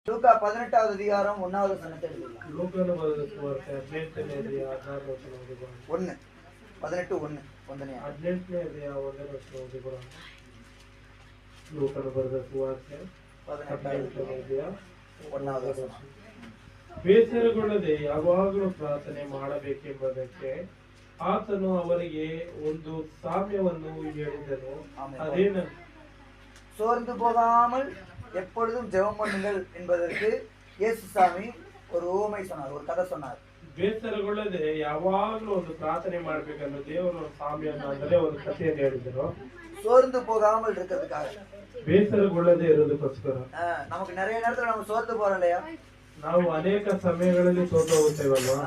லூக்கா 18வது அதிகாரம் 1வது வசனத்தை எழுதிடலாம். லூக்கான ಸುವಾರ್ತೆ 18ನೇ ಅಧ್ಯಾಯ 16ನೇ ವಚನ ಓದಿಕೊಳ್ಳೋಣ. 1 18:1 ಒಂದನೇ 18ನೇ ಅಧ್ಯಾಯ 1ನೇ ವಚನ ಓದಿಕೊಳ್ಳೋಣ. ಲೂಕನ ಬರೆದ ಸುವಾರ್ತೆ 18ನೇ ಅಧ್ಯಾಯ 1வது ವಚನ. ಬೇಸರಗೊಳ್ಳದೆ ಯಾವಾಗಲೂ ಪ್ರಾರ್ಥನೆ ಮಾಡಬೇಕೆಂಬುದಕ್ಕೆ ಆತನು ಅವರಿಗೆ ಒಂದು ಸಾಮ್ಯವನ್ನು ಹೇಳಿದನು. ಅದೇನು? சோர்ந்து போகாமல் எப்பொழுதும் ஜெபம் பண்ணுங்கள் என்பதற்கு இயேசுசாமி ஒரு உவமை சொன்னார், ஒரு கதை சொன்னார். ಬೇಸರಗೊಳ್ಳದೆ ಯಾವಾಗಲೂ ಒಂದು ಪ್ರಾರ್ಥನೆ ಮಾಡ್ಬೇಕನ್ನೋ ದೇವರು ಸಾಮ್ಯವನ್ನು ಅಂದರೆ ಒಂದು ಕಥೆಯನ್ನು ಹೇಳಿದರು. சோர்ந்து போகாமல் இருக்கிறதுக்காக, ಬೇಸರಗೊಳ್ಳದೆ ಇರೋದಕ್ಕೋಸ್ಕರ. நமக்கு நிறைய நேரத்துல நம்ம சோர்ந்து போறோம் இல்லையா? ನಾವು ಅನೇಕ ಸಮಯಗಳಲ್ಲಿ ಸೋತು ಹೋಗ್ತೇವಲ್ವಾ?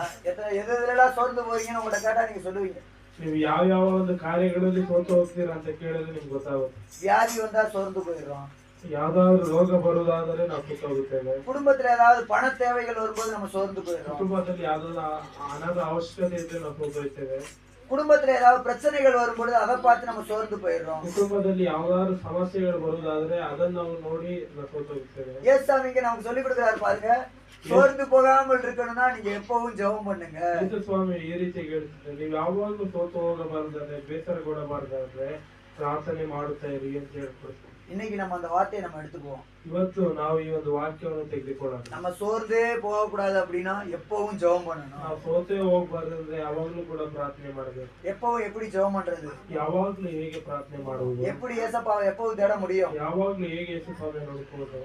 எதெல்லாம் சோர்ந்து போறீங்கன்னு உங்கள்ட்ட கேட்டா நீங்க சொல்லுவீங்க. ನೀವು ಯಾವ ಒಂದು ಕಾರ್ಯಗಳಲ್ಲಿ ಸೋತು ಹೋಗ್ತೀರಾ ಅಂತ ಕೇಳಿದ್ರೆ ನಿಮ್ಗೆ ಗೊತ್ತಾಗುತ್ತೆ. வியாதி வந்தா சோர்ந்து போயிடுறோம். ಯಾವ್ದಾದ್ರು ರೋಗ ಬರುವುದಾದರೆ ನಾವು ಸೋತು ಹೋಗುತ್ತೇವೆ. குடும்பத்துல ஏதாவது பண தேவைகள் வரும்போது நம்ம சோர்ந்து போயிடுறோம். ಕುಟುಂಬದಲ್ಲಿ ಯಾವ್ದಾದ್ರು ಹಣದ ಅವಶ್ಯಕತೆ ಇದ್ರೆ ನಾವು ಸೋತು ಹೋಗ್ತೇವೆ. குடும்பத்துல ஏதாவது பிரச்சனைகள் வரும்போது அதை பார்த்து நம்ம சோர்ந்து போயிடுறோம். ಕುಟುಂಬದಲ್ಲಿ ಯಾವ್ದಾದ್ರು ಸಮಸ್ಯೆಗಳು ಬರುವುದಾದ್ರೆ ಅದನ್ನ ನಾವು ನೋಡಿ ನಾವು ಸೋತು ಹೋಗ್ತೇವೆ. ஏசாமிங்க நமக்கு சொல்லி கொடுக்குறாரு பாருங்க, சோர்ந்து போகாமல் இருக்கணும்னா நீங்க எப்பவும் ஜெபம் பண்ணுங்க. ಯೇಸು ಸ್ವಾಮಿ ಈ ರೀತಿ ಹೇಳ್ತಿದ್ದಾರೆ, ನೀವು ಯಾವಾಗಲೂ ಸೋತು ಹೋಗಬಾರ್ದಾದ್ರೆ, ಬೇಸರಗೊಳ್ಳಬಾರ್ದಾದ್ರೆ ಪ್ರಾರ್ಥನೆ ಮಾಡುತ್ತಾ ಇರಿ ಅಂತ ಹೇಳ್ಕೊಡ್ತೀವಿ. இன்னைக்கு நம்ம அந்த வார்த்தையை நம்ம எடுத்துக்குவோம். ಇವತ್ತು ನಾವು ಈ ಒಂದು ವಾಕ್ಯವನ್ನು ತೆಗೆದುಕೊಳ್ಳೋಣ. நம்ம சோர்ந்தே போக கூடாது அப்படின்னா எப்பவும் ஜெபம் பண்ணணும். ನಾವು ಸೋತೇ ಹೋಗ್ಬಾರ್ದಂದ್ರೆ ಯಾವಾಗ್ಲೂ ಕೂಡ ಪ್ರಾರ್ಥನೆ ಮಾಡಬೇಕು. எப்பவும் எப்படி ஜெபம் பண்றது? ಯಾವಾಗ್ಲೂ ಹೇಗೆ ಪ್ರಾರ್ಥನೆ ಮಾಡುವುದು? எப்படி ஏசப்பாவை எப்பவும் தேட முடியும்? ಯಾವಾಗ್ಲೂ ಹೇಗೆ ಯೇಸು ಸ್ವಾಮಿಯನ್ನು ಹುಡುಕುವುದು?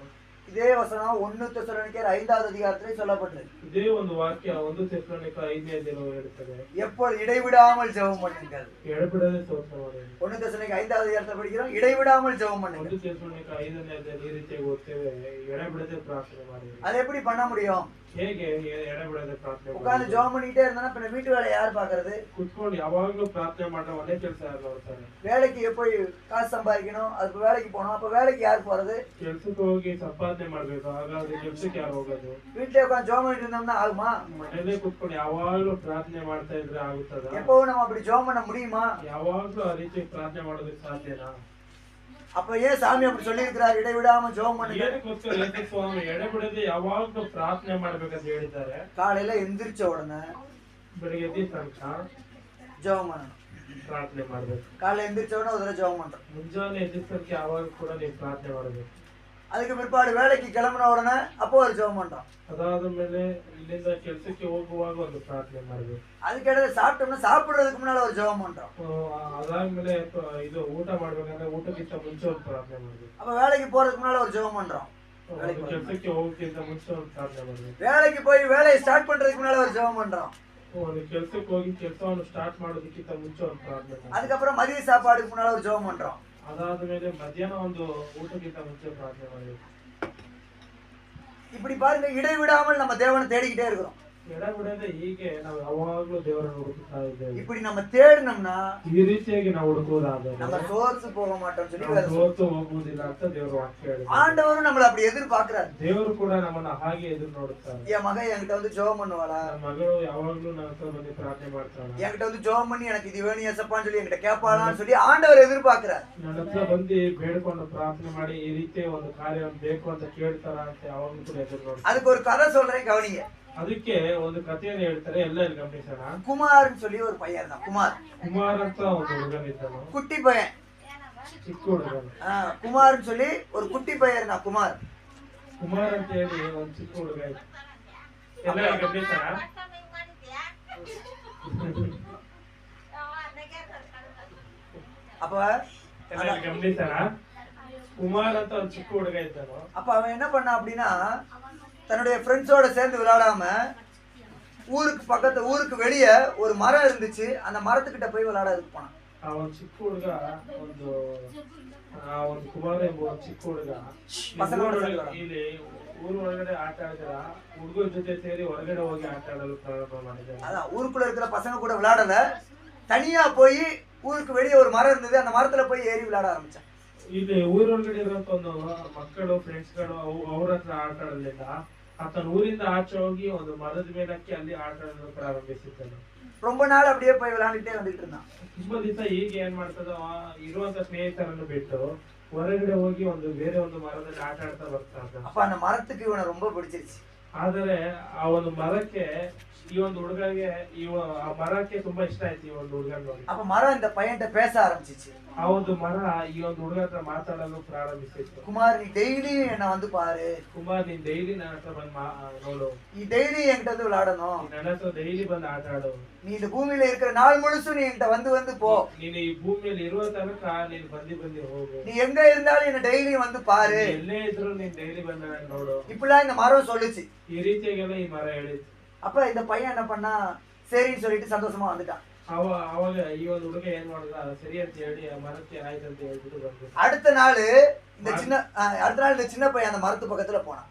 இதே வசனம் 1 தெசலோனிக்கேயர் 5வது அதிகாரத்திலே சொல்லப்பட்டிருக்கு. ಇದೇ ಒಂದು ವಾಕ್ಯ 1 ತೆಸಲೋನಿಕ 5ನೇ ಅಧ್ಯಾಯದಲ್ಲಿ ಹೇಳುತ್ತದೆ, எப்பொழுது இடைவிடாமல் ஜெபம் பண்ணுங்கள். ಎಡಬಿಡದೆ ಸ್ತೋತ್ರ ಮಾಡಿ. 1 தெசலோனிக்க 5வது அதிகாரத்தை படிக்கிறோம், இடைவிடாமல் ஜெபம் பண்ணுங்க. 1 ತೆಸಲೋನಿಕ 5ನೇ ಅಧ್ಯಾಯದಲ್ಲಿ ಈ ರೀತಿಯಾಗಿ ಓದ್ತೇವೆ, ಎಡಬಿಡದೆ ಪ್ರಾರ್ಥನೆ ಮಾಡಿ. அது எப்படி பண்ண முடியும்? ಹೇಗೆ ಎಡಬಿಡದೆ ಪ್ರಾರ್ಥನೆ ಮಾಡಿ? உட்கார்ந்து ஜெபம் பண்ணிட்டே இருந்தா பின்ன வீட்டு வேலை யார் பாக்குறது? ಕುತ್ಕೊಂಡು ಯಾವಾಗ್ಲೂ ಪ್ರಾರ್ಥನೆ ಮಾಡ್ರೆ ಒಳ್ಳೆ ಕೆಲಸ ಯಾರು ನೋಡ್ತಾರೆ? வேலைக்கு போய் காசு சம்பாதிக்கணும், அதுக்கு வேலைக்கு போகணும், அப்ப வேலைக்கு யார் போறது? ಕೆಲ್ಸಕ್ಕೆ ಹೋಗಿ ಸಂಪಾದನೆ ಮಾಡ್ಬೇಕು, ಹಾಗಾದ್ರೆ ಕೆಲ್ಸಕ್ಕೆ ಯಾರು ಹೋಗೋದು? வீட்டுல உட்காந்து ஜெபம் பண்ணிட்டு இருந்தோம்னா ஆகுமா? ಮನೇಲೆ ಕುತ್ಕೊಂಡು ಯಾವಾಗ್ಲೂ ಪ್ರಾರ್ಥನೆ ಮಾಡ್ತಾ ಇದ್ರೆ ಆಗುತ್ತದ? எப்பவும் நம்ம அப்படி ஜெபம் பண்ண முடியுமா? ಯಾವಾಗ್ಲೂ ಆ ರೀತಿ ಪ್ರಾರ್ಥನೆ ಮಾಡೋದಕ್ಕೆ ಸಾಧ್ಯನಾ? அப்ப ஏன் சாமி அப்படி சொல்லி இருக்கிறார், இடைவிடாம ஜெபம் பண்ணுங்க? ಏನಕ್ಕೋಸ್ಕರ ಯೇಸು ಸ್ವಾಮಿ ಎಡೆಬಿಡದೆ ಯಾವಾಗ್ಲೂ ಪ್ರಾರ್ಥನೆ ಮಾಡ್ಬೇಕಂತ ಹೇಳಿದ್ದಾರೆ? காலையில எந்திரிச்ச உடனே ಬೆಳಿಗ್ಗೆ ಎದ್ದ ತನಕ ஜெபம் பண்ணணும். ಪ್ರಾರ್ಥನೆ ಮಾಡ್ಬೇಕು. காலையில எந்திரிச்ச உடனே ஒரு தடவை ஜெபம் பண்றோம். ಮುಂಜಾನೆ ಎದ್ದ ತನಕ ಯಾವಾಗ ಕೂಡ ನೀವು ಪ್ರಾರ್ಥನೆ ಮಾಡಬೇಕು. அதுக்கு பிற்பாடு வேலைக்கு கிளம்பின உடனே அப்போ ஒரு ஜெபம் பண்றோம். ಅದಾದ ಮೇಲೆ ಇಲ್ಲಿಂದ ಕೆಲಸಕ್ಕೆ ಹೋಗುವಾಗ ಒಂದು ಪ್ರಾರ್ಥನೆ ಮಾಡ್ಬೇಕು. அதுக்கிடையில சாப்பிட்டோம்னா சாப்பிடுறதுக்கு முன்னால ஒரு ஜெபம் பண்றோம். ಅದಾದ್ಮೇಲೆ ಇದು ಊಟ ಮಾಡ್ಬೇಕಂದ್ರೆ ಊಟಕ್ಕಿಂತ ಮುಂಚೆ ಒಂದು ಪ್ರಾರ್ಥನೆ ಮಾಡ್ಬೇಕು. அப்ப வேலைக்கு போறதுக்கு முன்னால ஒரு ஜெபம் பண்றோம். ಕೆಲಸಕ್ಕೆ ಹೋಗೋಕ್ಕಿಂತ ಮುಂಚೆ ಒಂದು ಪ್ರಾರ್ಥನೆ ಮಾಡ್ಬೇಕು. வேலைக்கு போய் வேலையை ஸ்டார்ட் பண்றதுக்கு முன்னால ஒரு ஜெபம் பண்றோம். ಒಂದು ಕೆಲಸಕ್ಕೆ ಹೋಗಿ ಕೆಲಸವನ್ನು ಸ್ಟಾರ್ಟ್ ಮಾಡೋದಕ್ಕಿಂತ ಮುಂಚೆ ಒಂದು ಪ್ರಾರ್ಥನೆ ಮಾಡ್ಬೇಕು. அதுக்கப்புறம் மதிய சாப்பாடுக்கு முன்னால ஒரு ஜெபம் பண்றோம். ಅದಾದ ಮೇಲೆ ಮಧ್ಯಾಹ್ನ ಒಂದು ಊಟಕ್ಕಿಂತ ಮುಂಚೆ ಪ್ರಾರ್ಥನೆ ಮಾಡಬೇಕು. இப்படி பாருங்க, இடைவிடாமல் நம்ம தேவனை தேடிக்கிட்டே இருக்கிறோம். ಎಡಬಿಡದೆ ಹೀಗೆ ನಾವು ಯಾವಾಗ್ಲೂ ದೇವರನ್ನು ಹುಡುಕ್ತಾ ಇದ್ದೇವೆ. இப்படி நம்ம தேடினோம்னா ಈ ರೀತಿಯಾಗಿ ನಾವು ಹುಡುಕುವುದಾದರೆ நம்ம சோர்ந்து போக மாட்டோம் சொல்லி ಸೋತು ಹೋಗುವುದಿಲ್ಲ ಅಂತ ದೇವರು ವಾಕ್ಯ ಹೇಳಿದ್ದಾರೆ. ஆண்டவரும் நம்மள அப்படி எதிர்பார்க்கிறார். ದೇವರು ಕೂಡ ನಮ್ಮನ್ನ ಹಾಗೆ ಎದುರು ನೋಡುತ್ತಾರೆ. என் மகன் என்கிட்ட வந்து ஜெபம் பண்ணுவாளா? ನನ್ನ ಮಗಳು ಯಾವಾಗ್ಲೂ ನನ್ನ ಹತ್ರ ಬಂದು ಪ್ರಾರ್ಥನೆ ಮಾಡ್ತಾಳೆ. என்கிட்ட வந்து ஜெபம் பண்ணி எனக்கு இது வேணும் ஏசப்பான்னு சொல்லி என்கிட்ட கேட்பாளான்னு சொல்லி ஆண்டவர் எதிர்பார்க்கிறார். ನನ್ನ ಹತ್ರ ಬಂದು ಬೇಡ್ಕೊಂಡು ಪ್ರಾರ್ಥನೆ ಮಾಡಿ ಈ ರೀತಿಯ ಒಂದು ಕಾರ್ಯ ಬೇಕು ಅಂತ ಕೇಳ್ತಾರ ಅಂತ ಯಾವಾಗ್ಲೂ ಕೂಡ ಎದುರು ನೋಡ್ತಾರೆ. அதுக்கு ஒரு கதை சொல்றேன், கவனிங்க. ಅದಕ್ಕೆ ಒಂದು ಕಥೆಯನ್ನು ಹೇಳ್ತಾರೆ, ಎಲ್ಲ ಇಲ್ಲಿ ಗಮನಿಸೋಣ. குமார்னு சொல்லி ஒரு பையன் இருந்தான். ಕುಮಾರ್ ಅಂತ ಒಂದು ಹುಡುಗನಿದ್ದನು, குட்டி பையன். ಚಿಕ್ಕ ಹುಡುಗನು. குமார்னு சொல்லி ஒரு குட்டி பையன் இருந்தான். ಕುಮಾರ್ ಅಂತ ಹೇಳಿ ಒಂದು ಚಿಕ್ಕ ಹುಡುಗ ಇದ್ದ. ಎಲ್ಲ ಇಲ್ಲಿ ಗಮನಿಸೋಣ. அப்ப ಎಲ್ಲ ಇಲ್ಲಿ ಗಮನಿಸೋಣ. ಕುಮಾರ್ ಅಂತ ಒಂದು ಚಿಕ್ಕ ಹುಡುಗ ಇದ್ದನು. அப்ப அவன் என்ன பண்ணா அப்படின்னா, தன்னுடைய ஃப்ரெண்ட்ஸோட சேர்ந்து விளையாடாம ஊருக்கு வெளியே ஒரு மரம் இருந்துச்சு, அந்த மரத்துக்கிட்ட போய் விளையாடறதுக்கு போனான். ಆ ಒಂದು ಚಿಕ್ಕ ಹುಡುಗ ಒಂದು ಕುಮಾರ್ ಎಂಬ ಒಂದು ಚಿಕ್ಕ ಹುಡುಗ ಇಲ್ಲಿ ಊರ ಒಳಗಡೆ ಆಟ ಆಡಿದ್ರ ಹುಡುಗರ ಜೊತೆ ಸೇರಿ ಹೊರಗಡೆ ಹೋಗಿ ಆಟ ಆಡಲು ಪ್ರಾರಂಭ ಮಾಡಿದ್ದಾರೆ. அதான் ஊருக்குள்ள இருக்கிற பசங்க கூட விளையாடல, தனியா போய் ஊருக்கு வெளியே ஒரு மரம் இருந்தது, அந்த மரத்துல போய் ஏறி விளையாட ஆரம்பிச்சான். ಇಲ್ಲಿ ಊರೊಳಗಡೆ ಇರುವಂತ ಒಂದು ಮಕ್ಕಳು ಫ್ರೆಂಡ್ಸ್ಗಳು ಅವ್ರ ಹತ್ರ ಆಟ ಆಡಲಿಲ್ಲ. ಆತನ ಊರಿಂದ ಆಚೆ ಹೋಗಿ ಒಂದು ಮರದ ಮೇಲಕ್ಕೆ ಅಲ್ಲಿ ಆಟ ಆಡಲು ಪ್ರಾರಂಭಿಸಿದ್ದನು. ரொம்ப நாள் அப்படியே போய் விளையாண்டுட்டே வந்துட்டு இருந்தான். ತುಂಬಾ ದಿವಸ ಈಗ ಏನ್ ಮಾಡ್ತದ, ಇರುವಂತ ಸ್ನೇಹಿತರನ್ನು ಬಿಟ್ಟು ಹೊರಗಡೆ ಹೋಗಿ ಒಂದು ಬೇರೆ ಒಂದು ಮರದಲ್ಲಿ ಆಟ ಆಡ್ತಾ ಬರ್ತಾ ಇದ್ದ. அப்ப அந்த மரத்துக்கு இவனை ரொம்ப பிடிச்சிருச்சு. ಆದರೆ ಆ ಒಂದು ಮರಕ್ಕೆ ಈ ಒಂದು ಹುಡುಗಗೆ ಆ ಮರಕ್ಕೆ ತುಂಬಾ ಇಷ್ಟ ಆಯ್ತು ಈ ಒಂದು ಹುಡುಗ ನೋಡಿ. அப்ப மரம் இந்த பையன்கிட்ட பேச ஆரம்பிச்சிச்சு. ಆ ಒಂದು ಮರ ಈ ಒಂದು ಹುಡುಗ ಹತ್ರ ಮಾತಾಡಲು ಪ್ರಾರಂಭಿಸಿತ್ತು. குமார், நீ டெய்லி என்ன வந்து பாரு. ಕುಮಾರ್, ನೀನ್ ಡೈಲಿ ನನ್ನ ಹತ್ರ ಬಂದು ನೋಡು. நீ டெய்லி என்கிட்ட வந்து விளையாடணும். ನನ್ನ ಹತ್ರ ಡೈಲಿ ಬಂದು ಆಟ ಆಡು. நீ இந்த பூமியில இருக்கிற நாள் முழுசும் நீ என்கிட்ட வந்து வந்து போ. ನೀನು ಈ ಭೂಮಿಯಲ್ಲಿ ಇರುವ ತನಕ ನೀನು ಬಂದು ಹೋಗು. நீ எங்க இருந்தாலும் என்ன டெய்லி வந்து பாரு. ಎಲ್ಲೇ ಇದ್ರು ನೀನ್ ಡೈಲಿ ಬಂದು ನೋಡು. இப்படிலாம் இந்த மரம் சொல்லுச்சு. ಈ ರೀತಿಯಾಗೆಲ್ಲ ಈ ಮರ ಹೇಳಿತ್ತು. அப்ப இந்த பையன் என்ன பண்ணா, சரின்னு சொல்லிட்டு சந்தோஷமா வந்துட்டான். ಅವಾಗ ಈ ಒಂದು ಹುಡುಗ ಏನ್ ಮಾಡಿದ, ಸರಿ ಅಂತ ಹೇಳಿ ಆ ಮರಕ್ಕೆ ಆಯ್ತು ಅಂತ ಹೇಳ್ಬಿಟ್ಟು ಬಂದು அடுத்த நாள் இந்த சின்ன பையன் அந்த மரத்து பக்கத்துல போனான்.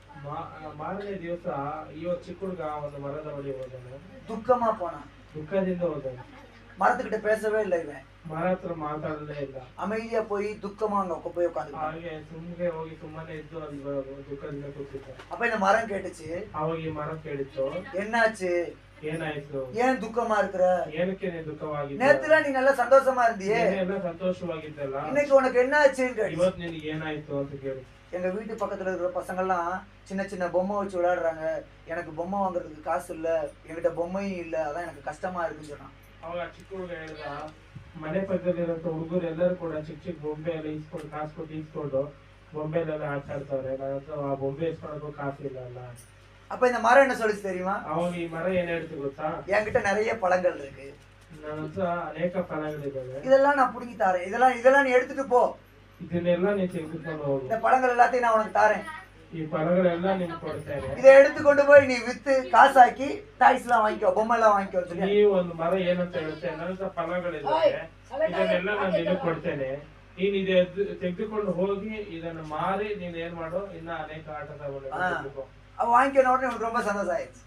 ಮಾರನೇ ದಿವಸ ಈ ಒಂದು ಚಿಕ್ಕ ಹುಡುಗ ಒಂದು ಮರದ ಬಳಿ ಹೋದನು. துக்கமா போனான். ದುಃಖದಿಂದ ಹೋದನು. மரத்துக்கிட்ட பேசவே இல்லை இவன். ಮರ ಹತ್ರ ಮಾತಾಡಲೇ ಇಲ್ಲ. அமைதியா போய் துக்கமா அங்க போய் உட்காந்து ಹಾಗೆ ಸುಮ್ಮನೆ ಇದ್ದು ಅಲ್ಲಿ ದುಃಖದಿಂದ ಕೂತಿದ್ದ. அப்ப இந்த மரம் கேட்டுச்சு. ಅವಾಗ ಈ ಮರ ಕೇಳಿತ್ತು, என்னாச்சு, ಏನಾಯ್ತು, ஏன் துக்கமா இருக்கிற, ಏನಕ್ಕೆ ನೀ ದುಃಖವಾಗಿದ್ದ, நேத்துல நீ நல்லா சந்தோஷமா இருந்தியே, ಎಲ್ಲ ಸಂತೋಷವಾಗಿದ್ದಲ್ಲ, இன்னைக்கு உனக்கு என்ன ஆச்சுன்னு கேட்டுச்சு. ಇವತ್ತು ನಿನಗೆ ಏನಾಯ್ತು ಅಂತ ಕೇಳಿ. எங்க வீட்டு பக்கத்துல இருக்கிற பசங்க எல்லாம் சின்ன சின்ன பொம்மை வச்சு விளையாடுறாங்க. எனக்கு பொம்மை வாங்குறதுக்கு காசு இல்ல, என்கிட்ட பொம்மையும் இல்ல, அதான் எனக்கு கஷ்டமா இருக்குன்னு சொன்னான். ಅವಾಗ ಚಿಕ್ಕ ಹುಡುಗ ಹೇಳಿದ, ಮನೆ ಪಕ್ಕದಲ್ಲಿರುವಂತ ಹುಡುಗರು ಎಲ್ಲರೂ ಕೂಡ ಚಿಕ್ಕ ಚಿಕ್ಕ ಬೊಂಬೆ ಎಲ್ಲ ಇಸ್ಕೊಂಡು ಕಾಸು ಕೊಟ್ಟು ಇಸ್ಕೊಂಡು ಬೊಂಬೆಲೆಲ್ಲ ಆಟ ಆಡ್ತಾವ್ರೆ. ನನ್ನ ಹತ್ರ ಆ ಬೊಂಬೆ ಇಸ್ಕೊಳಕ್ಕೂ ಕಾಸು ಇಲ್ಲ ಅಲ್ಲ. அப்ப இந்த மரம் என்ன சொல்லுச்சு தெரியுமா? ಅವಾಗ ಈ ಮರ ಏನ್ ಹೇಳ್ತು ಗೊತ್ತಾ, என்கிட்ட நிறைய பழங்கள் இருக்கு, ನನ್ನ ಹತ್ರ ಅನೇಕ ಫಲಗಳಿದ್ದಾವೆ, இதெல்லாம் நான் புடுங்கி தாரேன், இதெல்லாம் நீ எடுத்துட்டு போ, ಇದನ್ನೆಲ್ಲ ನೀನ್ ತೆಗೆದುಕೊಂಡು ಹೋಗು, இந்த பழங்கள் எல்லாத்தையும் நான் உனக்கு தாரேன், ಈ ಫಲಗಳೆಲ್ಲ ನಿಮ್ಗೆ ಕೊಡ್ತೇನೆ, இதை எடுத்துக்கொண்டு போய் நீ வித்து காசாக்கி டாய்ஸ் எல்லாம் வாங்கிக்கோ, பொம்மை எல்லாம் வாங்கிக்கோ சொல்லி. ಈ ಒಂದು ಮರ ಏನಂತ ಹೇಳುತ್ತೆ, ನನ್ನ ಹತ್ರ ಫಲಗಳಿದ್ದಾವೆ, ಇದನ್ನೆಲ್ಲ ನಾನು ನಿನಗೆ ಕೊಡ್ತೇನೆ, ನೀನ್ ಇದೆ ತೆಗೆದುಕೊಂಡು ಹೋಗಿ ಇದನ್ನ ಮಾರಿ ನೀನ್ ಏನ್ ಮಾಡೋ, ಇನ್ನ ಅನೇಕ ಆಟ ಸಾಮಾನುಗಳು அவ வாங்கின உடனே எனக்கு ரொம்ப சந்தோஷம் ஆயிடுச்சு.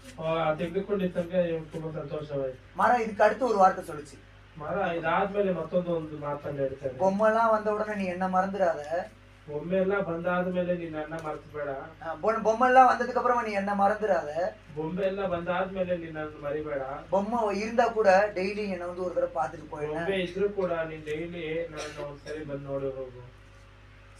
ತೆಗೆದುಕೊಂಡಿದ್ದಂಗೆ ತುಂಬಾ ಸಂತೋಷವಾಯ್ತು. மரம் இதுக்கு அடுத்து ஒரு வார்த்தை சொல்லுச்சு. ಮರ ಇದಾದ್ಮೇಲೆ ಮತ್ತೊಂದು ಮಾತನ್ನ ಹೇಳ್ತಾರೆ, பொம்மை எல்லாம் வந்த உடனே நீ என்ன மறந்துடாத, ಬೊಮ್ಮೆ ಎಲ್ಲ ಬಂದಾದ್ಮೇಲೆ ನೀನ್ ನನ್ನ ಮರ್ತು ಬೇಡ, பொம்மை எல்லாம் வந்ததுக்கு அப்புறமா நீ என்ன மறந்துடாத, ಬೊಂಬೆ ಎಲ್ಲ ಬಂದಾದ್ಮೇಲೆ ನೀನ್ ನನ್ನ ಮರಿಬೇಡ, பொம்மை இருந்தா கூட டெய்லி என்ன வந்து ஒரு தடவை பாத்துட்டு போயிடு, ಬೊಂಬೆ ಇದ್ರು ಕೂಡ ನೀನ್ ಡೈಲಿ ನನ್ನ ಒಂದ್ಸರಿ ಬಂದು ನೋಡಿ ಹೋಗು.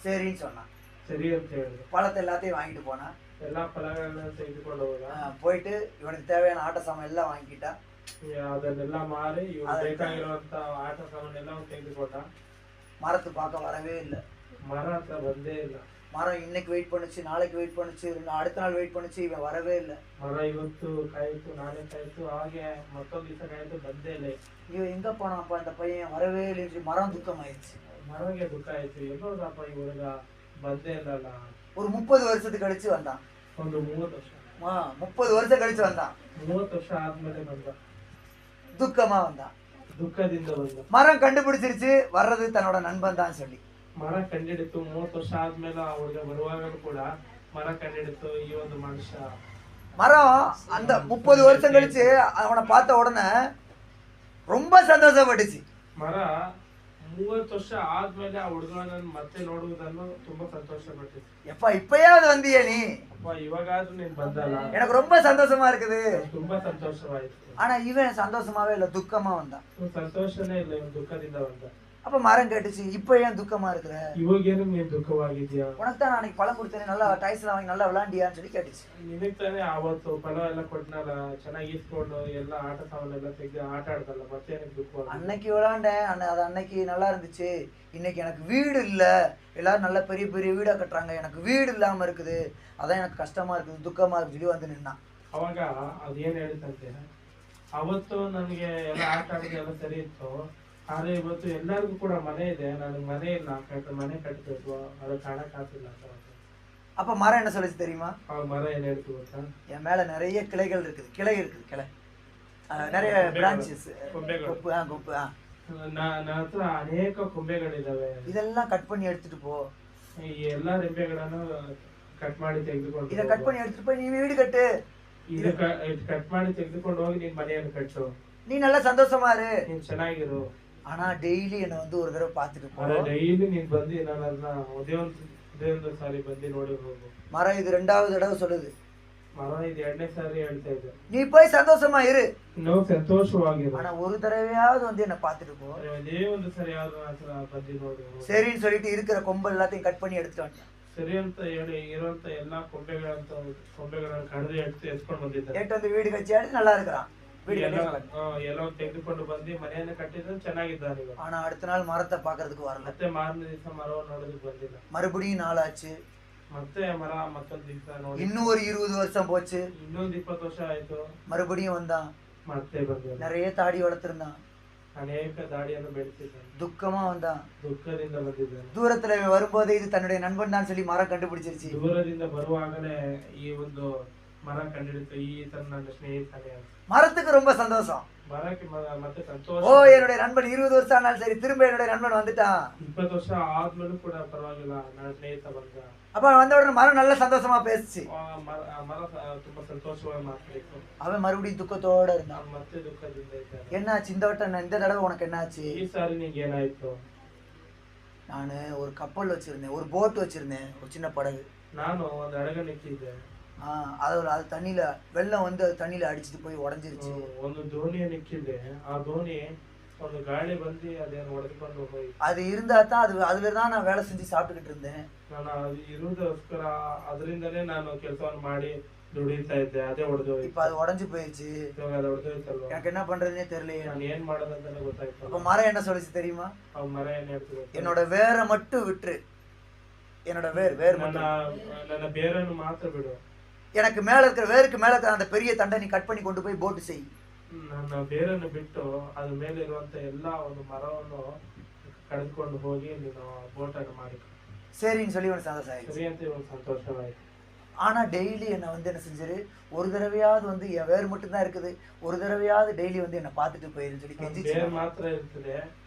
சரின்னு சொன்னான். ಸರಿ ಅಂತ ಹೇಳಿದ್ರು. பழத்தை எல்லாத்தையும் வாங்கிட்டு போனா. ಎಲ್ಲಾ ಫಲಗಳನ್ನ ತೆಗೆದುಕೊಂಡು ಹೋದ. போயிட்டு இவனுக்கு தேவையான ஆட்ட சாமான் எல்லாம் வாங்கிட்டா. ಅದನ್ನೆಲ್ಲ ಮಾರಿ ಇವ್ರು ಬೇಕಾಗಿರುವಂತ ಆಟ ಸಾಮಾನೆಲ್ಲ ತೆಗೆದುಕೊಂಡ. மரத்து பார்க்க வரவே இல்லை. ಮರ ಹತ್ರ ಬಂದೇ ಇಲ್ಲ. மரம் இன்னைக்கு வெயிட் பண்ணுச்சு, நாளைக்கு வெயிட் பண்ணுச்சு, அடுத்த நாள் வெயிட் பண்ணுச்சு, இவன் வரவே இல்லை. ಮರ ಇವತ್ತು ಕಾಯ್ತು, ನಾಳೆ ಕಾಯ್ತು, ಹಾಗೆ ಮತ್ತೊಂದು ದಿವಸ ಕಾಯ್ತು, ಬಂದೇ ಇಲ್ಲ. இவன் எங்க போனாப்பா இந்த பையன், வரவே இல்லை. மரம் துக்கம் ஆயிடுச்சு. ಮರಗೆ ದುಃಖ ಆಯ್ತು, ಎಲ್ಲೋದಪ್ಪ ಈ ಹುಡುಗ ಬಂದೇ ಇಲ್ಲಲ್ಲ. ஒரு 30 வருஷத்துக்கு கழிச்சு வந்தான். ಒಂದು 30 ವರ್ಷ. 30 வருஷம் கழிச்சு வந்தான். 30 ವರ್ಷ ಆದ್ಮೇಲೆ ಬಂದ. துக்கமா வந்தான். ದುಃಖದಿಂದ ಬಂದ. மரம் கண்டுபிடிச்சிருச்சு வர்றது தன்னோட நண்பன் தான் சொல்லி. ಮರ ಕಂಡಿಡಿತು. 30 ವರ್ಷ ಆದ್ಮೇಲೆ ಆ ಹುಡುಗ ಬರುವಾಗಲೂ ಕೂಡ ಮರ ಕಂಡಿಡಿತು ಈ ಒಂದು ಮನುಷ್ಯ. மரம் அந்த 30 வருஷம் கழிச்சு அவனை பார்த்த உடனே ரொம்ப சந்தோஷப்பட்டுச்சு. ಮರ 30 ವರ್ಷ ಆದ್ಮೇಲೆ ಆ ಹುಡುಗನನ್ನು ಮತ್ತೆ ನೋಡುವುದನ್ನು ತುಂಬಾ ಸಂತೋಷ ಪಟ್ಟಿತ್ತು. எப்பா இப்பயாவது வந்தியே நீ, ಅಪ್ಪ ಇವಾಗಾದ್ರೂ ನೀನ್ ಬಂದಲ್ಲ, எனக்கு ரொம்ப சந்தோஷமா இருக்குது. ತುಂಬಾ ಸಂತೋಷವಾಯ್ತು. ஆனா இவன் சந்தோஷமாவே இல்ல, துக்கமா வந்தான். ಸಂತೋಷನೇ ಇಲ್ಲ, ಇವನು ದುಃಖದಿಂದ ಬಂದ. அப்ப மரம் கேட்டுச்சு, இப்ப ஏன் துக்கமா இருக்கிற, ಇವಾಗೇನು ನೀನ್ ದುಃಖವಾಗಿದ್ಯಾ, உனக்கு தான் நாளைக்கு பழம் கொடுத்தேನೆ, நல்லா டாய்ஸ் எல்லாம் வாங்கி நல்லா விளையாண்டியான்னு சொல்லி கேட்டுச்சு. ನಿನಗ್ ತಾನೇ ಆವತ್ತು ಫಲ ಎಲ್ಲ ಕೊಟ್ಟನಲ್ಲ, ಚೆನ್ನಾಗಿ ಇಸ್ಕೊಂಡು ಎಲ್ಲ ಆಟ ಸಾಮಾನೆಲ್ಲ ತೆಗೆದು ಆಟ ಆಡ್ದಲ್ಲ, ಮತ್ತೆ ದುಃಖ. அன்னைக்கு விளையாண்டேன், அது அன்னைக்கு நல்லா இருந்துச்சு, இன்னைக்கு எனக்கு வீடு இல்ல, எல்லாரும் நல்ல பெரிய பெரிய வீடா கட்டுறாங்க, எனக்கு வீடு இல்லாம இருக்குது, அதான் எனக்கு கஷ்டமா இருக்குது, துக்கமா இருக்கு சொல்லி வந்து நின்னான். ಅವಾಗ ಅದೇನ್ ಹೇಳಿದಂತೆ, ಅವತ್ತು ನನಗೆ ಎಲ್ಲ ಆಟ ಆಡಿದ ಎಲ್ಲ ಸರಿ ಇತ್ತು, ಆದ್ರೆ ಇವತ್ತು ಎಲ್ಲರಿಗೂ ಕೂಡ ಮನೆ ಇದೆ, ನನಗೆ ಮನೆ ಇಲ್ಲ, ಮನೆ ಕಟ್ಟಬೇಕು, ಅದು ಕಾಣಕ್ಕಾಗಿಲ್ಲ ಅಂತ. அப்ப மரம் என்ன சொல்லுச்சு தெரியுமா? ಅವಾಗ ಮರ ಏನ್ ಹೇಳ್ತು ಗೊತ್ತಾ, என் மேல நிறைய கிளைகள் இருக்குது, கிளை நிறைய பிரான்ச்சஸ், ನನ್ನ ಹತ್ರ ಅನೇಕ ಕೊಂಬೆಗಳಿದಾವೆ, இதெல்லாம் கட் பண்ணி எடுத்துட்டு போ, ಈ ಎಲ್ಲಾ ರೆಂಬೆಗಳನ್ನು ಕಟ್ ಮಾಡಿ ತೆಗೆದುಕೊಂಡು, இத கட் பண்ணி எடுத்துட்டு போய் நீ வீடு கட்டு, ಇದು ಕಟ್ ಮಾಡಿ ತೆಗೆದುಕೊಂಡು ಹೋಗಿ ನೀನ್ ಮನೆಯನ್ನು ಕಟ್ಟು, நீ நல்லா சந்தோஷமா இரு, ನೀನ್ ಚೆನ್ನಾಗಿರು. ஆனா டெய்லி என்ன வந்து ஒரு தடவை பாத்துட்டு போ, ಡೈಲಿ ನೀನ್ ಬಂದು ನನ್ನ ಒಂದೇ ಒಂದು ಸಾರಿ ಬಂದು ನೋಡಿ ಹೋಗು. மரம் இது 2வது தடவை சொல்லுது, ಮರ ಇದು 2ನೇ ಸಾರಿ ಹೇಳ್ತಾ ಇದ್ದೆ. நீ போய் சந்தோஷமா இரு. ನಾವು ಸಂತೋಷವಾಗಿರು. ஆனா ஒரு தடவையாவது வந்து என்ன பார்த்துட்டு போ. ಅದೇ ಒಂದು ಸರಿ ಯಾವ್ದು ಆತರ ಬಂದಿ ನೋಡು. சரின்னு சொல்லிட்டு இருக்கிற கொம்பு எல்லாத்தையும் கட் பண்ணி எடுத்துட்டு வந்துட்டான். ಸರಿ ಅಂತ ಹೇಳಿ ಇರುವಂತ ಎಲ್ಲಾ ಕೊಂಬೆಗಳನ್ನ ಕಡಿದು ಎತ್ಕೊಂಡು ಬಂದಿದ್ದಾರೆ. கேட்டு வந்து வீடு கட்சியாடி நல்லா இருக்கிறான். வீடு கட்டி ಎಲ್ಲ ತೆಗೆದುಕೊಂಡು ಬಂದು ಮನೆಯನ್ನ ಕಟ್ಟಿದ್ರೆ ಚೆನ್ನಾಗಿದ್ದಾನೆ ಈಗ. ஆனா அடுத்த நாள் மரத்தை பாக்குறதுக்கு வரல. ಮತ್ತೆ ಮಾರನೇ ದಿವಸ ಮರವನ್ನು ನೋಡೋದಕ್ಕೆ ಬಂದಿಲ್ಲ. மறுபடியும் நாளாச்சு. ಮತ್ತೆ ಮರ ಮತ್ತೊಂದು ದಿವಸ ನೋಡಿ. இன்னும் ஒரு 20 வருஷம் போச்சு. ಇನ್ನೊಂದು 20 ವರ್ಷ ಆಯ್ತು. மறுபடியும் வந்தான். ಮತ್ತೆ ಬಂದ. நிறைய தாடி வளர்த்திருந்தான். ಅನೇಕ ದಾಡಿಯನ್ನು ಬೆಳೆಸಿದ್ದಾನೆ. துக்கமா வந்தான். ದುಃಖದಿಂದ ಬಂದಿದ್ದಾನೆ. தூரத்துல வரும்போது இது தன்னுடைய நண்பன் தான் சொல்லி மரம் கண்டுபிடிச்சிருச்சு. ದೂರದಿಂದ ಬರುವಾಗಲೇ ಈ ಒಂದು ಮರ ಕಂಡಿಡಿತು, ಈ ನನ್ನ ಸ್ನೇಹಿತನೇ. மரத்துக்கு ரொம்ப சந்தோஷம். ಮರಕ್ಕೆ ಮತ್ತೆ ಸಂತೋಷ. ஓ என்னுடைய நண்பன் 20 வருஷம் ஆனாலும் சரி திரும்ப என்னுடைய நண்பன் வந்துட்டான். 20 ವರ್ಷ ಆದ್ಮೇಲೂ ಕೂಡ ಪರವಾಗಿಲ್ಲ, ನನ್ನ ಸ್ನೇಹಿತ ಬಂದ. அப்ப வந்த உடனே மரம் நல்ல சந்தோஷமா பேசுச்சு. ಮರ ತುಂಬಾ ಸಂತೋಷವಾಗಿ ಮಾತಾಡಿತು. அவன் மறுபடியும் துக்கத்தோட இருந்தான். ಮತ್ತೆ ದುಃಖದಿಂದ ಇದ್ದಾನೆ. என்னாச்சு இந்த வட்டம் இந்த தடவை உனக்கு என்னாச்சு? ಈ ಸಾರಿ ನಿಂಗೆ ಏನಾಯ್ತು? நான் ஒரு கப்பல் வச்சிருந்தேன், ஒரு போட் வச்சிருந்தேன், ஒரு சின்ன படகு. ನಾನು ಒಂದು ಹಡಗನ್ನ ಇಟ್ಟಿದ್ದೆ. அது தண்ணியில வெள்ளம் வந்து அது தண்ணியில அடிச்சுட்டு போய் உடஞ்சிருச்சு. ಒಂದು ದೋಣಿಯನ್ನು ಇಟ್ಟಿದ್ದೆ. ಆ ದೋಣಿ ಒಂದು ಗಾಳಿ ಬಂದು ಅದೇನು ಹೊಡೆದುಕೊಂಡು ಹೋಯ್ತು. அது இருந்தா தான் அதுல தான் நான் வேலை செஞ்சு சாப்பிட்டுக்கிட்டு இருந்தேன். ನಾನು ಅದು ಇರುವುದಕ್ಕೋಸ್ಕರ ಅದರಿಂದಲೇ ನಾನು ಕೆಲಸವನ್ನು ಮಾಡಿ ದುಡಿತಾ ಇದ್ದೆ. ಅದೇ ಹೊಡೆದು ಹೋಯ್ತು. இப்ப அது உடஞ்சு போயிடுச்சு. ಇವಾಗ ಅದು ಹೊಡೆದು ಹೋಯ್ತಲ್ವಾ? எனக்கு என்ன பண்றதுன்னே தெரியல. ನಾನು ಏನ್ ಮಾಡೋದಂತಾನೆ ಗೊತ್ತಾಯ್ತು. அப்ப மரம் என்ன சொல்லிச்சு தெரியுமா? ಆ ಮರ ಏನ್ ಹೇಳ್ತದೆ? என்னோட வேரை மட்டும் விட்டுரு. என்னோட வேர் ನನ್ನ ಬೇರನ್ನು ಮಾತ್ರ ಬಿಡು. எனக்கு மேல இருக்கிற வேருக்கு மேல இருக்கிற அந்த பெரிய தண்டை நீ கட் பண்ணி கொண்டு போய் போட்டு செய். ನನ್ನ ಬೇರನ್ನು ಬಿಟ್ಟು ಅದ್ರ ಮೇಲೆ ಇರುವಂತ ಎಲ್ಲಾ ಒಂದು ಮರವನ್ನು ಕಡಿದುಕೊಂಡು ಹೋಗಿ ನೀನು ಬೋಟ್ ಅನ್ನು ಮಾಡಿ. சரின்னு சொல்லி உனக்கு சந்தோஷம் ஆயிடுச்சு. ಸರಿ ಅಂತ ಒಂದು ಸಂತೋಷವಾಯ್ತು. ஆனா டெய்லி என்ன வந்து என்ன செஞ்சிரு, ஒரு தடவையாவது வந்து என் வேர் மட்டும் தான் இருக்குது, ஒரு தடவையாவது டெய்லி வந்து என்ன பார்த்துட்டு போயிருன்னு சொல்லி கெஞ்சிச்சு. ಬೇರೆ ಮಾತ್ರ ಇರ್ತದೆ.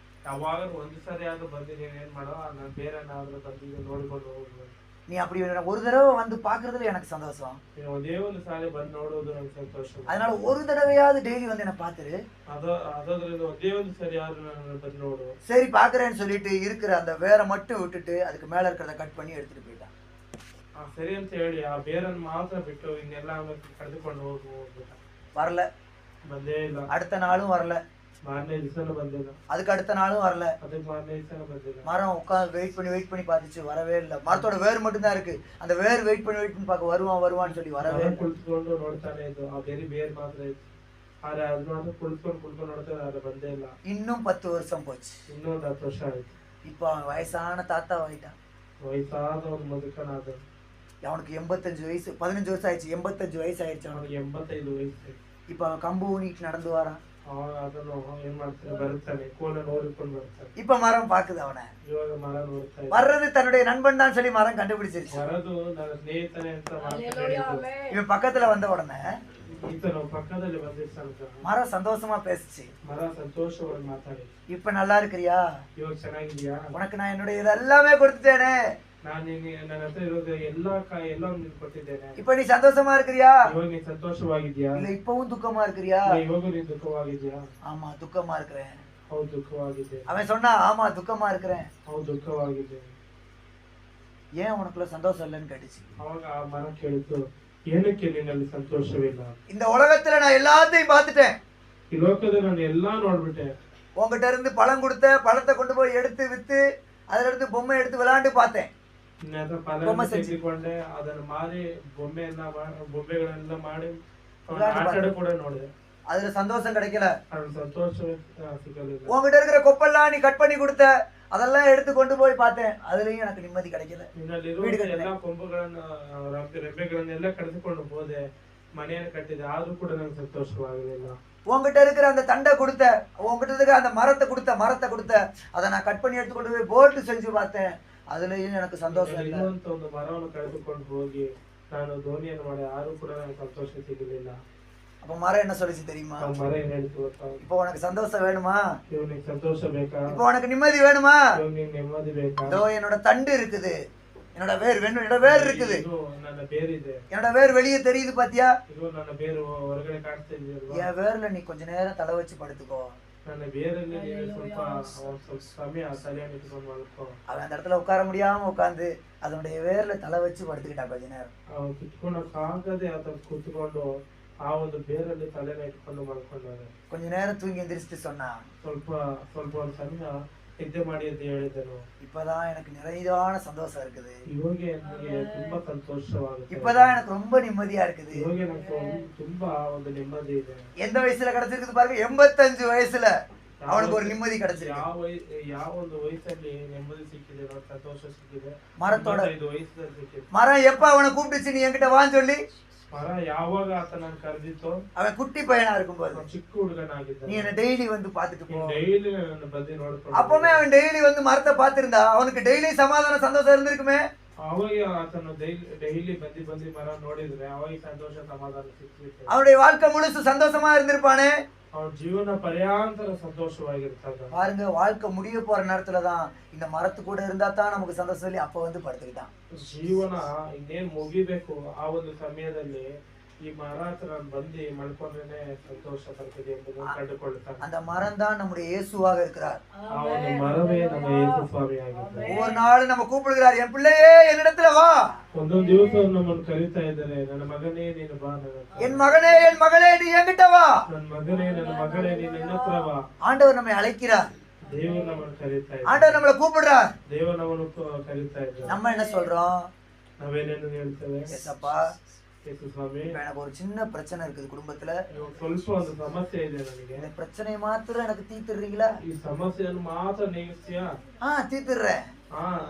ಯಾವಾಗ ಒಂದು ಸರಿ ಆದ್ರೂ ಬಂದಿದ್ದೀನಿ, ಏನ್ ಮಾಡೋ ನನ್ನ ಬೇರೆನಾದ್ರೂ ಬಂದಿದ್ದು ನೋಡಿಕೊಂಡು ಹೋಗ್ಬೋದು. நீ அப்படி ஒரு தடவை வந்து பாக்குறதுல எனக்கு சந்தோஷம். ಒಂದೇ ಒಂದು ಸಾರಿ ಬಂದು ನೋಡುವುದು ನನಗೆ ಸಂತೋಷ. அதனால ஒரு தடவையாவது டெய்லி வந்து என்ன பாத்துரு. ಅದರಿಂದ ಒಂದೇ ಒಂದು ಸರಿ ಆದ್ರೂ ನನ್ನ ಬಂದು ನೋಡು. சரி பாக்குறேன்னு சொல்லிட்டு இருக்கிற அந்த வேரை மட்டும் விட்டுட்டு அதுக்கு மேல இருக்கிறத கட் பண்ணி எடுத்துட்டு போயிட்டான். ಸರಿ ಅಂತ ಹೇಳಿ ಆ ಬೇರನ್ನು ಮಾತ್ರ ಬಿಟ್ಟು ಇನ್ನೆಲ್ಲ ಕಳೆದುಕೊಂಡು ಹೋಗ್ಬಿಟ್ಟ. வரல. ಬಂದೇ ಇಲ್ಲ. அடுத்த நாளும் வரல. ಮಾರನೇ ದಿವಸನೂ ಬಂದಿಲ್ಲ. அதுக்கு அடுத்த நாளும் வரல. ಅದಕ್ಕೆ ಮಾರನೇ ದಿವಸನೂ ಬಂದಿಲ್ಲ. மரம் உட்காந்து வெயிட் பண்ணி பார்த்துச்சு, வரவே இல்லை. மரத்தோட வேர் மட்டும் தான் இருக்கு. அந்த வேர் வெயிட் பண்ணி பார்க்க வருவான்னு சொல்லி வரவே. ಕುಳಿತುಕೊಂಡು ನೋಡ್ತಾನೆ ಇದ್ದು ಆ ಬೇರೆ ಮಾತ್ರ ಇತ್ತು. ಆದ್ರೆ ಅದು ಮಾತ್ರ ಕುಳಿತುಕೊಂಡು ನೋಡ್ತಾರೆ, ಆದ್ರೆ ಬಂದೇ ಇಲ್ಲ. இன்னும் 10 வருஷம் போச்சு. ಇನ್ನೊಂದು 10 ವರ್ಷ ಆಯ್ತು. இப்ப அவன் வயசான தாத்தா ஆயிட்டான். ವಯಸ್ಸಾದ ಒಂದು ಮುದುಕನಾದ. அவனுக்கு 85 வயசு, 15 வருஷம் ஆயிடுச்சு. 85 வயசு ஆயிடுச்சு அவனுக்கு. 85 ವಯಸ್ಸು. இப்ப அவன் கம்பு ஊனிட்டு நடந்து வரான். ಅದನ್ನು ಏನ್ ಮಾಡ್ತಾನೆ, ಬರ್ತಾನೆ, ಕೋಲ ನೋಡಿಕೊಂಡು ಬರ್ತಾನೆ. இப்ப மரம் பாக்குது அவனை. ಇವಾಗ ಮರ ನೋಡ್ತಾ ಇದೆ. வர்றது தன்னுடைய நண்பன் தான் சொல்லி மரம் கண்டுபிடிச்சிருச்சு. ಬರೋದು ನನ್ನ ಸ್ನೇಹಿತನೇ ಅಂತ இவன் பக்கத்துல வந்த உடனே ಈತನು ಪಕ್ಕದಲ್ಲಿ ಬಂದಿರ್ತಾನ. மரம் சந்தோஷமா பேசுச்சு. ಮರ ಸಂತೋಷವಾಗಿ ಮಾತಾಡಿ, இப்ப நல்லா இருக்கிறியா? ಇವಾಗ ಚೆನ್ನಾಗಿದ್ಯಾ? உனக்கு நான் என்னுடைய இதெல்லாமே கொடுத்துட்டேனே. ನಾನು ನನ್ನ ಹತ್ರ ಇರೋದು ಎಲ್ಲ ನಿನ್ ಕೊಟ್ಟಿದ್ದೇನೆ. இப்ப நீ சந்தோஷமா இருக்கிறியா? ಇವಾಗ ನೀನ್ ಸಂತೋಷವಾಗಿದ್ಯಾ? இல்ல இப்பவும் துக்கமா இருக்கிறியா? ಇವಾಗ ನೀನ್ ದುಃಖವಾಗಿದ್ಯಾ? ஆமா துக்கமா இருக்கிறேன். ಹೌದು ದುಃಖವಾಗಿದೆ. அவன் சொன்னா ஆமா துக்கமா இருக்கிறேன். ಹೌದು ದುಃಖವಾಗಿದೆ. ஏன் உனக்குள்ள சந்தோஷம் இல்லைன்னு கேட்டுச்சு. ಅವಾಗ ಆ ಮರ ಕೇಳಿತು, ಏನಕ್ಕೆ ನಿನ್ನಲ್ಲಿ ಸಂತೋಷವಿಲ್ಲ? இந்த உலகத்துல நான் எல்லாத்தையும் பார்த்துட்டேன். ಈ ಲೋಕದಲ್ಲಿ ನಾನು ಎಲ್ಲಾ ನೋಡ್ಬಿಟ್ಟೆ. உங்ககிட்ட இருந்து பழம் கொடுத்த பழத்தை கொண்டு போய் எடுத்து வித்து அதுல இருந்து பொம்மை எடுத்து விளையாண்டு பார்த்தேன். ತೆಗೆದುಕೊಂಡೆ, ಅದನ್ನ ಮಾರಿ ಬೊಂಬೆಗಳೆಲ್ಲ ಮಾಡಿ ಆಟ ಕೂಡ ನೋಡಿದೆ. அதுல சந்தோஷம் கிடைக்கல. ಸಂತೋಷ ಸಿಗಲಿಲ್ಲ. உங்ககிட்ட இருக்கிற கொப்பெல்லாம் நீ கட் பண்ணி கொடுத்த அதெல்லாம் எடுத்து கொண்டு போய் பார்த்தேன், அதுலயும் எனக்கு நிம்மதி கிடைக்கல. ಎಲ್ಲಾ ಕೊಂಬುಗಳನ್ನ ರೆಂಬೆಗಳನ್ನೆಲ್ಲ ಕಡಿದುಕೊಂಡು ಹೋದೆ, ಮನೆಯನ್ನು ಕಟ್ಟಿದೆ, ಆದ್ರೂ ಕೂಡ ನಂಗೆ ಸಂತೋಷವಾಗಲಿಲ್ಲ. உங்ககிட்ட இருக்கிற அந்த தண்டை கொடுத்த, உங்ககிட்ட இருக்கிற அந்த மரத்தை கொடுத்த அதை நான் கட் பண்ணி எடுத்து கொண்டு போய் போட்டு செஞ்சு பார்த்தேன், அதுலயும் எனக்கு சந்தோஷம் இல்லை. ಇನ್ನೊಂದು ಒಂದು ಮರವನ್ನು ಕಳೆದುಕೊಂಡು ಹೋಗಿ ನಾನು ದೋಣಿಯನ್ನು ಮಾಡಿ, ಆದ್ರೂ ಕೂಡ ನನಗೆ ಸಂತೋಷ ಸಿಗಲಿಲ್ಲ. அப்ப மரம் என்ன சொல்லிச்சு தெரியுமா? ಮರ ಏನ್ ಹೇಳ್ತು ಗೊತ್ತಾ? இப்போ உனக்கு சந்தோஷம் வேணுமா? ಇವನಿಗೆ ಸಂತೋಷ ಬೇಕಾ? இப்போ உனக்கு நிம்மதி வேணுமா? ಇವನಿಗೆ ನೆಮ್ಮದಿ ಬೇಕಾ? இதோ என்னோட தண்டு இருக்குது, என்னோட வேர் வேணும், என்னோட வேர் இருக்குது, ನನ್ನ ಬೇರಿದೆ, என்னோட வேர் வெளியே தெரியுது பாத்தியா? ಇದು ನನ್ನ ಬೇರು ಹೊರಗಡೆ ಕಾಣ್ತಾ ಇದೆಯಲ್ವಾ? என் வேர்ல நீ கொஞ்ச நேரம் தலை வச்சு படுத்துக்கோ. ನನ್ನ ಬೇರಲ್ಲಿ ನೀನು ಸ್ವಲ್ಪ ಸ್ವಲ್ಪ ಸಮಯ ತಲೆಯನ್ನು ಇಟ್ಕೊಂಡು ಮಲ್ಕೋ. அவன் அந்த இடத்துல உட்கார முடியாம உட்காந்து அதனுடைய வேர்ல தலை வச்சு படுத்துக்கிட்டான் கொஞ்ச நேரம். ಅವನು ಕಿತ್ಕೊಳಕ್ಕಾಗದೆ ಅದನ್ನು ಕೂತ್ಕೊಂಡು ಆ ಒಂದು ಬೇರಲ್ಲಿ ತಲೆನ ಇಟ್ಕೊಂಡು ಮಲ್ಕೊಂಡಾನೆ. கொஞ்ச நேரம் தூங்கி எந்திரிச்சிட்டு சொன்னான், ಸ್ವಲ್ಪ ಒಂದು ಸಮಯ ನಿದ್ದೆ ಮಾಡಿ ಅಂತ ಹೇಳಿದನು. இப்பதான் எனக்கு நிறைவான சந்தோஷம் இருக்குது, ಇವಾಗ ನನಗೆ ತುಂಬಾ ಸಂತೋಷವಾಗುತ್ತೆ, இப்பதான் எனக்கு ரொம்ப நிம்மதியா இருக்குது. ಇವಾಗ ನನಗೆ ತುಂಬಾ ಒಂದು ನೆಮ್ಮದಿ ಇದೆ. எந்த வயசுல கிடைச்சிருக்குது பாருங்க, 85 வயசுல அவனுக்கு ஒரு நிம்மதி கிடைச்சிருக்கு. ಯಾವ ಒಂದು ವಯಸ್ಸಲ್ಲಿ ನೆಮ್ಮದಿ ಸಿಕ್ಕಿದೆ, ಸಂತೋಷ ಸಿಕ್ಕಿದೆ. மரத்தோட 5 ವಯಸ್ಸಲ್ಲಿ ಸಿಕ್ಕಿದೆ. மரம் எப்ப அவனை கூப்பிட்டுச்சு நீ என்கிட்ட வான்னு சொல்லி? ಮರ ಯಾವಾಗ ಆತ ನಾನು ಕರೆದಿತ್ತು, அவன் குட்டி பையனா இருக்கும்போது. ಚಿಕ್ಕ ಹುಡುಗನಾಗಿದ್ದ. நீ என்ன டெய்லி வந்து பாத்துட்டு போ. ಡೈಲಿ ನನ್ನ ಬಂದು ನೋಡ್ಕೊಂಡು. அப்பவே அவன் டெய்லி வந்து மரத்தை பாத்திருந்தா அவனுக்கு டெய்லி சமாதான சந்தோஷம் இருந்திருக்குமே. ಅವಾಗ ಆತನು ಡೈಲಿ ಬಂದು ಮರ ನೋಡಿದ್ರೆ ಅವಾಗ ಸಂತೋಷ ಸಮಾಧಾನ ಸಿಕ್ಕಿತ್ತು. அவனுடைய வாழ்க்கை முழுசு சந்தோஷமா இருந்திருப்பானே. ಅವನ ಜೀವನ ಪರ್ಯಾಂತರ ಸಂತೋಷವಾಗಿರ್ತದ. பாருங்க, வாழ்க்கை முடிய போற நேரத்துலதான் இந்த மரத்து கூட இருந்தா தான் நமக்கு சந்தோஷம் சொல்லி அப்ப வந்து படுத்துக்கிட்டான். ಜೀವನ ಇನ್ನೇನ್ ಮುಗಿಬೇಕು ಆ ಒಂದು ಸಮಯದಲ್ಲಿ ಈ ಮರ ಹತ್ರ ಬಂದು ಮಲ್ಕೊಂಡ್ರೆ ಸಂತೋಷ ಬರ್ತದೆ ಎಂಬುದನ್ನು ಕಂಡುಕೊಳ್ಳುತ್ತಾನೆ. அந்த மரம் தான் நம்முடைய இயேசுவாக இருக்கிறார். ಆ ಒಂದು ಮರವೇ ನಮ್ಮ ಯೇಸು ಸ್ವಾಮಿ ಆಗಿದ್ದಾರೆ. ஒவ்வொரு நாளும் நம்ம கூப்பிடுகிறார், என் பிள்ளையே என்னிடத்துல வா. ಒಂದೊಂದು ದಿವಸ ನಮ್ಮನ್ನು ಕರೀತಾ ಇದ್ದಾರೆ, ನನ್ನ ಮಗನೇ ನೀನು ಬಾ, என் மகனே என் மகளே நீ என்கிட்ட வா. ನನ್ನ ಮಗನೇ ನನ್ನ ಮಗಳೇ ನೀನು ನನ್ನ ಹತ್ರ ಬಾ. ஆண்டவர் நம்மை அழைக்கிறார், ದೇವರು ನಮ್ಮನ್ನು ಕರೀತಾ ಇದ್ದಾರೆ, ஆண்டவர் நம்மளை கூப்பிடுறார். ದೇವರು ನಮ್ಮನ್ನು ಕರೀತಾ ಇದ್ದಾರೆ. நம்ம என்ன சொல்றோம்? ನಾವೇನೇನು ಹೇಳ್ತೇವೆ? ஏசப்பா, ಯೇಸು ಸ್ವಾಮಿ, எனக்கு ஒரு சின்ன பிரச்சனை இருக்குது குடும்பத்துல, ಸ್ವಲ್ಪ ಒಂದು ಸಮಸ್ಯೆ ಇದೆ ನನಗೆ, இந்த பிரச்சனையை மாத்திரம் எனக்கு தீர்த்துறீங்களா? ಈ ಸಮಸ್ಯೆಯನ್ನು ಮಾತ್ರ ನೀಗಿಸ್ತೀಯಾ? தீர்த்துறேன்.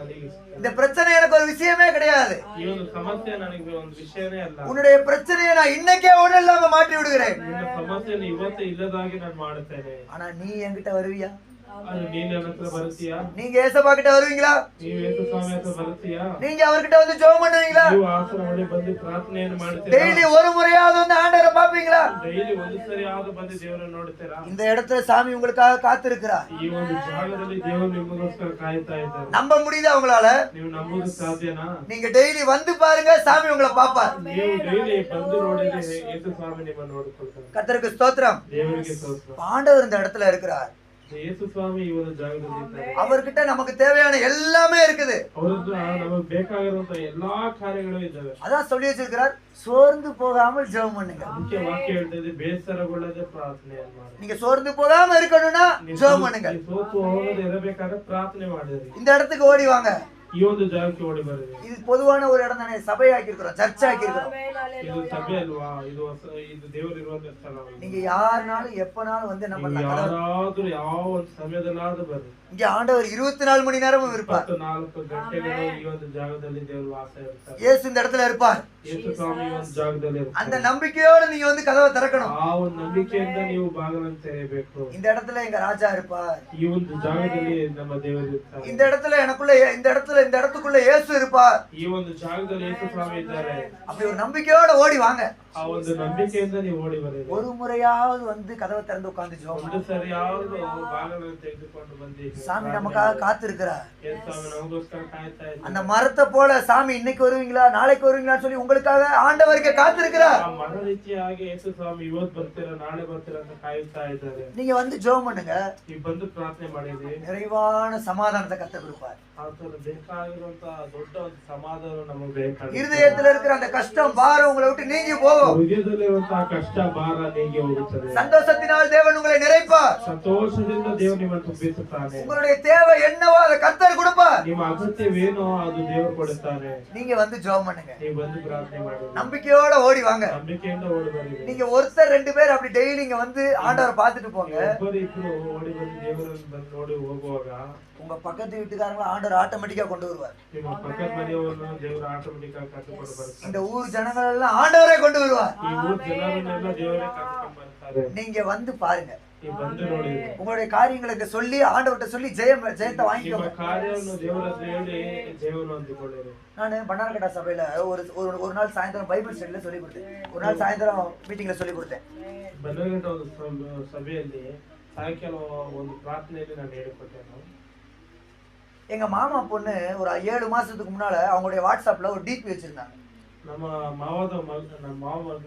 ನೀಗಿಸ್ತೀನಿ. இந்த பிரச்சனை எனக்கு ஒரு விஷயமே கிடையாது. ಈ ಒಂದು ಸಮಸ್ಯೆ ನನಗೆ ಒಂದು ವಿಷಯನೇ ಅಲ್ಲ. உன்னுடைய பிரச்சனையை நான் இன்னைக்கே ஒண்ணு இல்லாம மாற்றி விடுகிறேன். ನಿನ್ನ ಸಮಸ್ಯೆಯನ್ನು ಇವತ್ತೇ ಇಲ್ಲದಾಗಿ ನಾನು ಮಾಡುತ್ತೇನೆ. ஆனா நீ என்கிட்ட வருவியா? ಅದು ನೀನ್ ನನ್ನ ಹತ್ರ ಬರ್ತೀಯಾ? நீங்க ஏசப்பா கிட்ட வருவீங்களா? ನೀವು ಯೇಸು ಸ್ವಾಮಿ ಹತ್ರ ಬರ್ತೀಯಾ? நீங்க அவர்கிட்ட வந்து ஜெபம் பண்ணுவீங்களா? ನೀವು ಆಸನ ಬಳಿ ಬಂದು ಪ್ರಾರ್ಥನೆಯನ್ನು ಮಾಡ್ತೀರಾ? டெய்லி ஒரு முறையாவது வந்து ஆண்டவரை பாப்பீங்களா? ಡೈಲಿ ಒಂದು ಸರಿಯಾದ ಬಂದು ದೇವರನ್ನು ನೋಡ್ತೀರಾ? இந்த இடத்துல சாமி உங்களுக்காக காத்திருக்கிறார். ಈ ಒಂದು ಜಾಗದಲ್ಲಿ ದೇವರು ನಿಮಗೋಸ್ಕರ ಕಾಯ್ತಾ ಇದ್ದಾರೆ. நம்ப முடியுதா உங்களால? ನೀವು ನಂಬುವುದು ಸಾಧ್ಯನಾ? நீங்க டெய்லி வந்து பாருங்க, சாமி உங்களை பாப்பார். ನೀವು ಡೈಲಿ ಬಂದು ನೋಡಿದ್ರೆ ಯೇಸು ಸ್ವಾಮಿ ನಿಮ್ಮನ್ನು ನೋಡಿಕೊಳ್ತಾರೆ. கர்த்தருக்கு ஸ்தோத்திரம். ದೇವರಿಗೆ ಸ್ತೋತ್ರ. ஆண்டவர் இந்த இடத்துல இருக்கிறார். ಯೇಸು ಸ್ವಾಮಿ ಈ ಒಂದು ಜಾಗದಲ್ಲಿ ಇದ್ದಾರೆ. அவர்கிட்ட நமக்கு தேவையான எல்லாமே இருக்குது. ಅವರತ್ರ ನಮಗೆ ಬೇಕಾಗಿರುವಂತ ಎಲ್ಲಾ ಕಾರ್ಯಗಳು ಇದ್ದಾವೆ. அதான் சொல்லி வச்சிருக்கிறார், சோர்ந்து போகாமல் ஜெபம் பண்ணுங்க. ಮುಖ್ಯ ವಾಕ್ಯ ಹೇಳ್ತದೆ, ಬೇಸರಗೊಳ್ಳದೆ ಪ್ರಾರ್ಥನೆಯನ್ನು ಮಾಡಿ. நீங்க சோர்ந்து போகாம இருக்கணும்னா ஜெபம் பண்ணுங்க. ಸೋತು ಹೋಗದೆ ಇರಬೇಕಾದ್ರೆ ಪ್ರಾರ್ಥನೆ ಮಾಡಿರಿ. இந்த இடத்துக்கு ஓடி வாங்க. ಈ ಒಂದು ಜಾಗಕ್ಕೆ ಓಡಿ ಬರ್ರಿ. இது பொதுவான ஒரு இடம் தானே, சபை ஆக்கி இருக்கிறோம், சர்ச் ஆக்கி இருக்கிறோம். ಇದು ಸಭೆ ಅಲ್ವಾ? ಇದು ದೇವರು ಇರುವಂತ ಸ್ಥಳ. நீங்க யாருனாலும் எப்பனாலும் வந்து நம்ம ಯಾರಾದ್ರೂ ಯಾವ ಒಂದು ಸಮಯದಲ್ಲಾದ್ರೂ ಬರ್ರಿ. இங்க ஆண்டவர் 24 மணி நேரமும் இருப்பார். 24 ಗಂಟೆಗಳು ಈ ಒಂದು ಜಾಗದಲ್ಲಿ ದೇವರು ವಾಸ ಇರ್ತಾರೆ. இயேசு இந்த இடத்துல இருப்பார். ಯೇಸು ಸ್ವಾಮಿ ಈ ಒಂದು ಜಾಗದಲ್ಲಿ ಇರ್ತಾರೆ. அந்த நம்பிக்கையோட நீங்க வந்து கதவை திறக்கணும். ಆ ಒಂದು ನಂಬಿಕೆಯಿಂದ ನೀವು ಬಾಗಿಲನ್ನು ತೆರೆಯಬೇಕು. இந்த இடத்துல எங்க ராஜா இருப்பார். ಈ ಒಂದು ಜಾಗದಲ್ಲಿ ನಮ್ಮ ದೇವರು ಇರ್ತಾರೆ. இந்த இடத்துல எனக்குள்ள இந்த இடத்துக்குள்ள இயேசு இருப்பார். ಈ ಒಂದು ಜಾಗದಲ್ಲಿ ಯೇಸು ಸ್ವಾಮಿ ಇದ್ದಾರೆ. அப்படி ஒரு நம்பிக்கையோட ஓடி வாங்க. ಆ ಒಂದು ನಂಬಿಕೆಯಿಂದ ನೀವು ಓಡಿ ಬರ್ರಿ. ஒரு முறையாவது வந்து கதவை திறந்து உட்கார்ந்து ஜெபம் ಒಂದು ಸರಿಯಾದ ಬಾಗಿಲನ್ನು ತೆಗೆದುಕೊಂಡು ಬಂದಿ. சாமி நமக்காக காத்திருக்கிறார். ಯೇಸು ಸ್ವಾಮಿ ನಮಗೋಸ್ಕರ ಕಾಯ್ತಾ ಇದ್ದಾರೆ. அந்த மரத்தை போல சாமி இன்னைக்கு வருவீங்களா நாளைக்கு வருவீங்களான்னு சொல்லி உங்களுக்காக ஆண்டவருக்கு காத்திருக்கிறார். ಆ ಮರ ರೀತಿಯಾಗಿ ಯೇಸು ಸ್ವಾಮಿ ಇವತ್ತು ಬರ್ತೀರಾ ನಾಳೆ ಬರ್ತೀರಾ ಅಂತ ಕಾಯ್ತಾ ಇದ್ದಾರೆ. நீங்க வந்து ஜெபம் பண்ணுங்க, ನೀವು ಬಂದು ಪ್ರಾರ್ಥನೆ ಮಾಡಿದ್ರಿ, நிறைவான சமாதானத்தை கர்த்தர் கொடுப்பார். ಆತನು ಬೇಕಾಗಿರುವಂತ ದೊಡ್ಡ ಒಂದು ಸಮಾಧಾನ ನಮಗೆ ಬೇಕಾಗಿದೆ. இருதயத்துல இருக்கிற அந்த கஷ்டம் பாரம் உங்களை விட்டு நீங்கி போகும். ಹೃದಯದಲ್ಲಿರುವಂತಹ ಕಷ್ಟ ಭಾರ ನೀಗಿ ಹೋಗುತ್ತದೆ. சந்தோஷத்தினால் தேவன் உங்களை நிறைப்பார். ಸಂತೋಷದಿಂದ ದೇವರು ನಿಮ್ಮನ್ನು ತುಂಬಿಸುತ್ತಾನೆ. உங்களுடைய தேவை என்னவோ அதை கர்த்தர் கொடுப்பார். ನಿಮ್ಮ ಅಗತ್ಯವೇನೋ ಅದು ದೇವರು ಕೊಡುತ್ತಾನೆ. நீங்க வந்து ஜெபம் பண்ணுங்க, ನೀವು ಬಂದು ಪ್ರಾರ್ಥನೆ ಮಾಡಿ, நம்பிக்கையோட ஓடி வாங்க. ನಂಬಿಕೆಯಿಂದ ಓಡಿ ಬನ್ನಿ. நீங்க ஒருத்தர் 2 பேர் அப்படி டெய்லி இங்க வந்து ஆண்டவரை பார்த்துட்டு போங்க. ಒಬ್ಬರು ಇಬ್ರು ಓಡಿ ಬಂದು ದೇವರನ್ನು ಬಂದು ನೋಡಿ ಹೋಗುವಾಗ உங்க பக்கத்து வீட்டுக்காரங்களை ஆண்டவர் ஆட்டோமேட்டிக்கா கொண்டு வருவார். ನಿಮ್ಮ ಪಕ್ಕದ ಮನೆಯವರನ್ನು ದೇವರು ಆಟೋಮೆಟಿಕ್ ಆಗಿ ಕರ್ಕೊಂಡು ಬರ್ತಾರೆ. இந்த ஊர் ஜனங்கள் எல்லாம் ஆண்டவரே கொண்டு வருவார். ಈ ಊರ್ ಜನರನ್ನೆಲ್ಲ ದೇವರೇ ಕರ್ಕೊಂಡು ಬರ್ತಾರೆ. நீங்க வந்து பாருங்க, ನೀವು ಬಂದು ನೋಡಿ, உங்களுடைய காரியங்களுக்கு சொல்லி ஆண்டவர்கிட்ட சொல்லி ஜெயத்தை ನಿಮ್ಮ வாங்கிக்கோங்க. ಕಾರ್ಯವನ್ನು ದೇವರ ಹತ್ರ ಹೇಳಿ ಜೀವನ ಹೊಂದಿಕೊಳ್ಳಿರಿ. நான் பண்டாரகட்டா சபையில ஒரு நாள் சாயந்தரம் பைபிள் ஸ்டடியில சொல்லி கொடுத்தேன். ஒரு நாள் சாயந்தரம் மீட்டிங்ல சொல்லி கொடுத்தேன். ಬನ್ನಗಂಟ ಒಂದು ಸಭೆಯಲ್ಲಿ ಸಾಯಂಕಾಲ ಒಂದು ಪ್ರಾರ್ಥನೆಯಲ್ಲಿ ನಾನು ಹೇಳಿಕೊಟ್ಟೆನು. எங்க மாமா பொண்ணு ஒரு 7 மாசத்துக்கு முன்னால அவங்களுடைய வாட்ஸ்அப்ல ஒரு டிபி வச்சிருந்தாங்க. ನಮ್ಮ ಮಾವ ಮಗಳು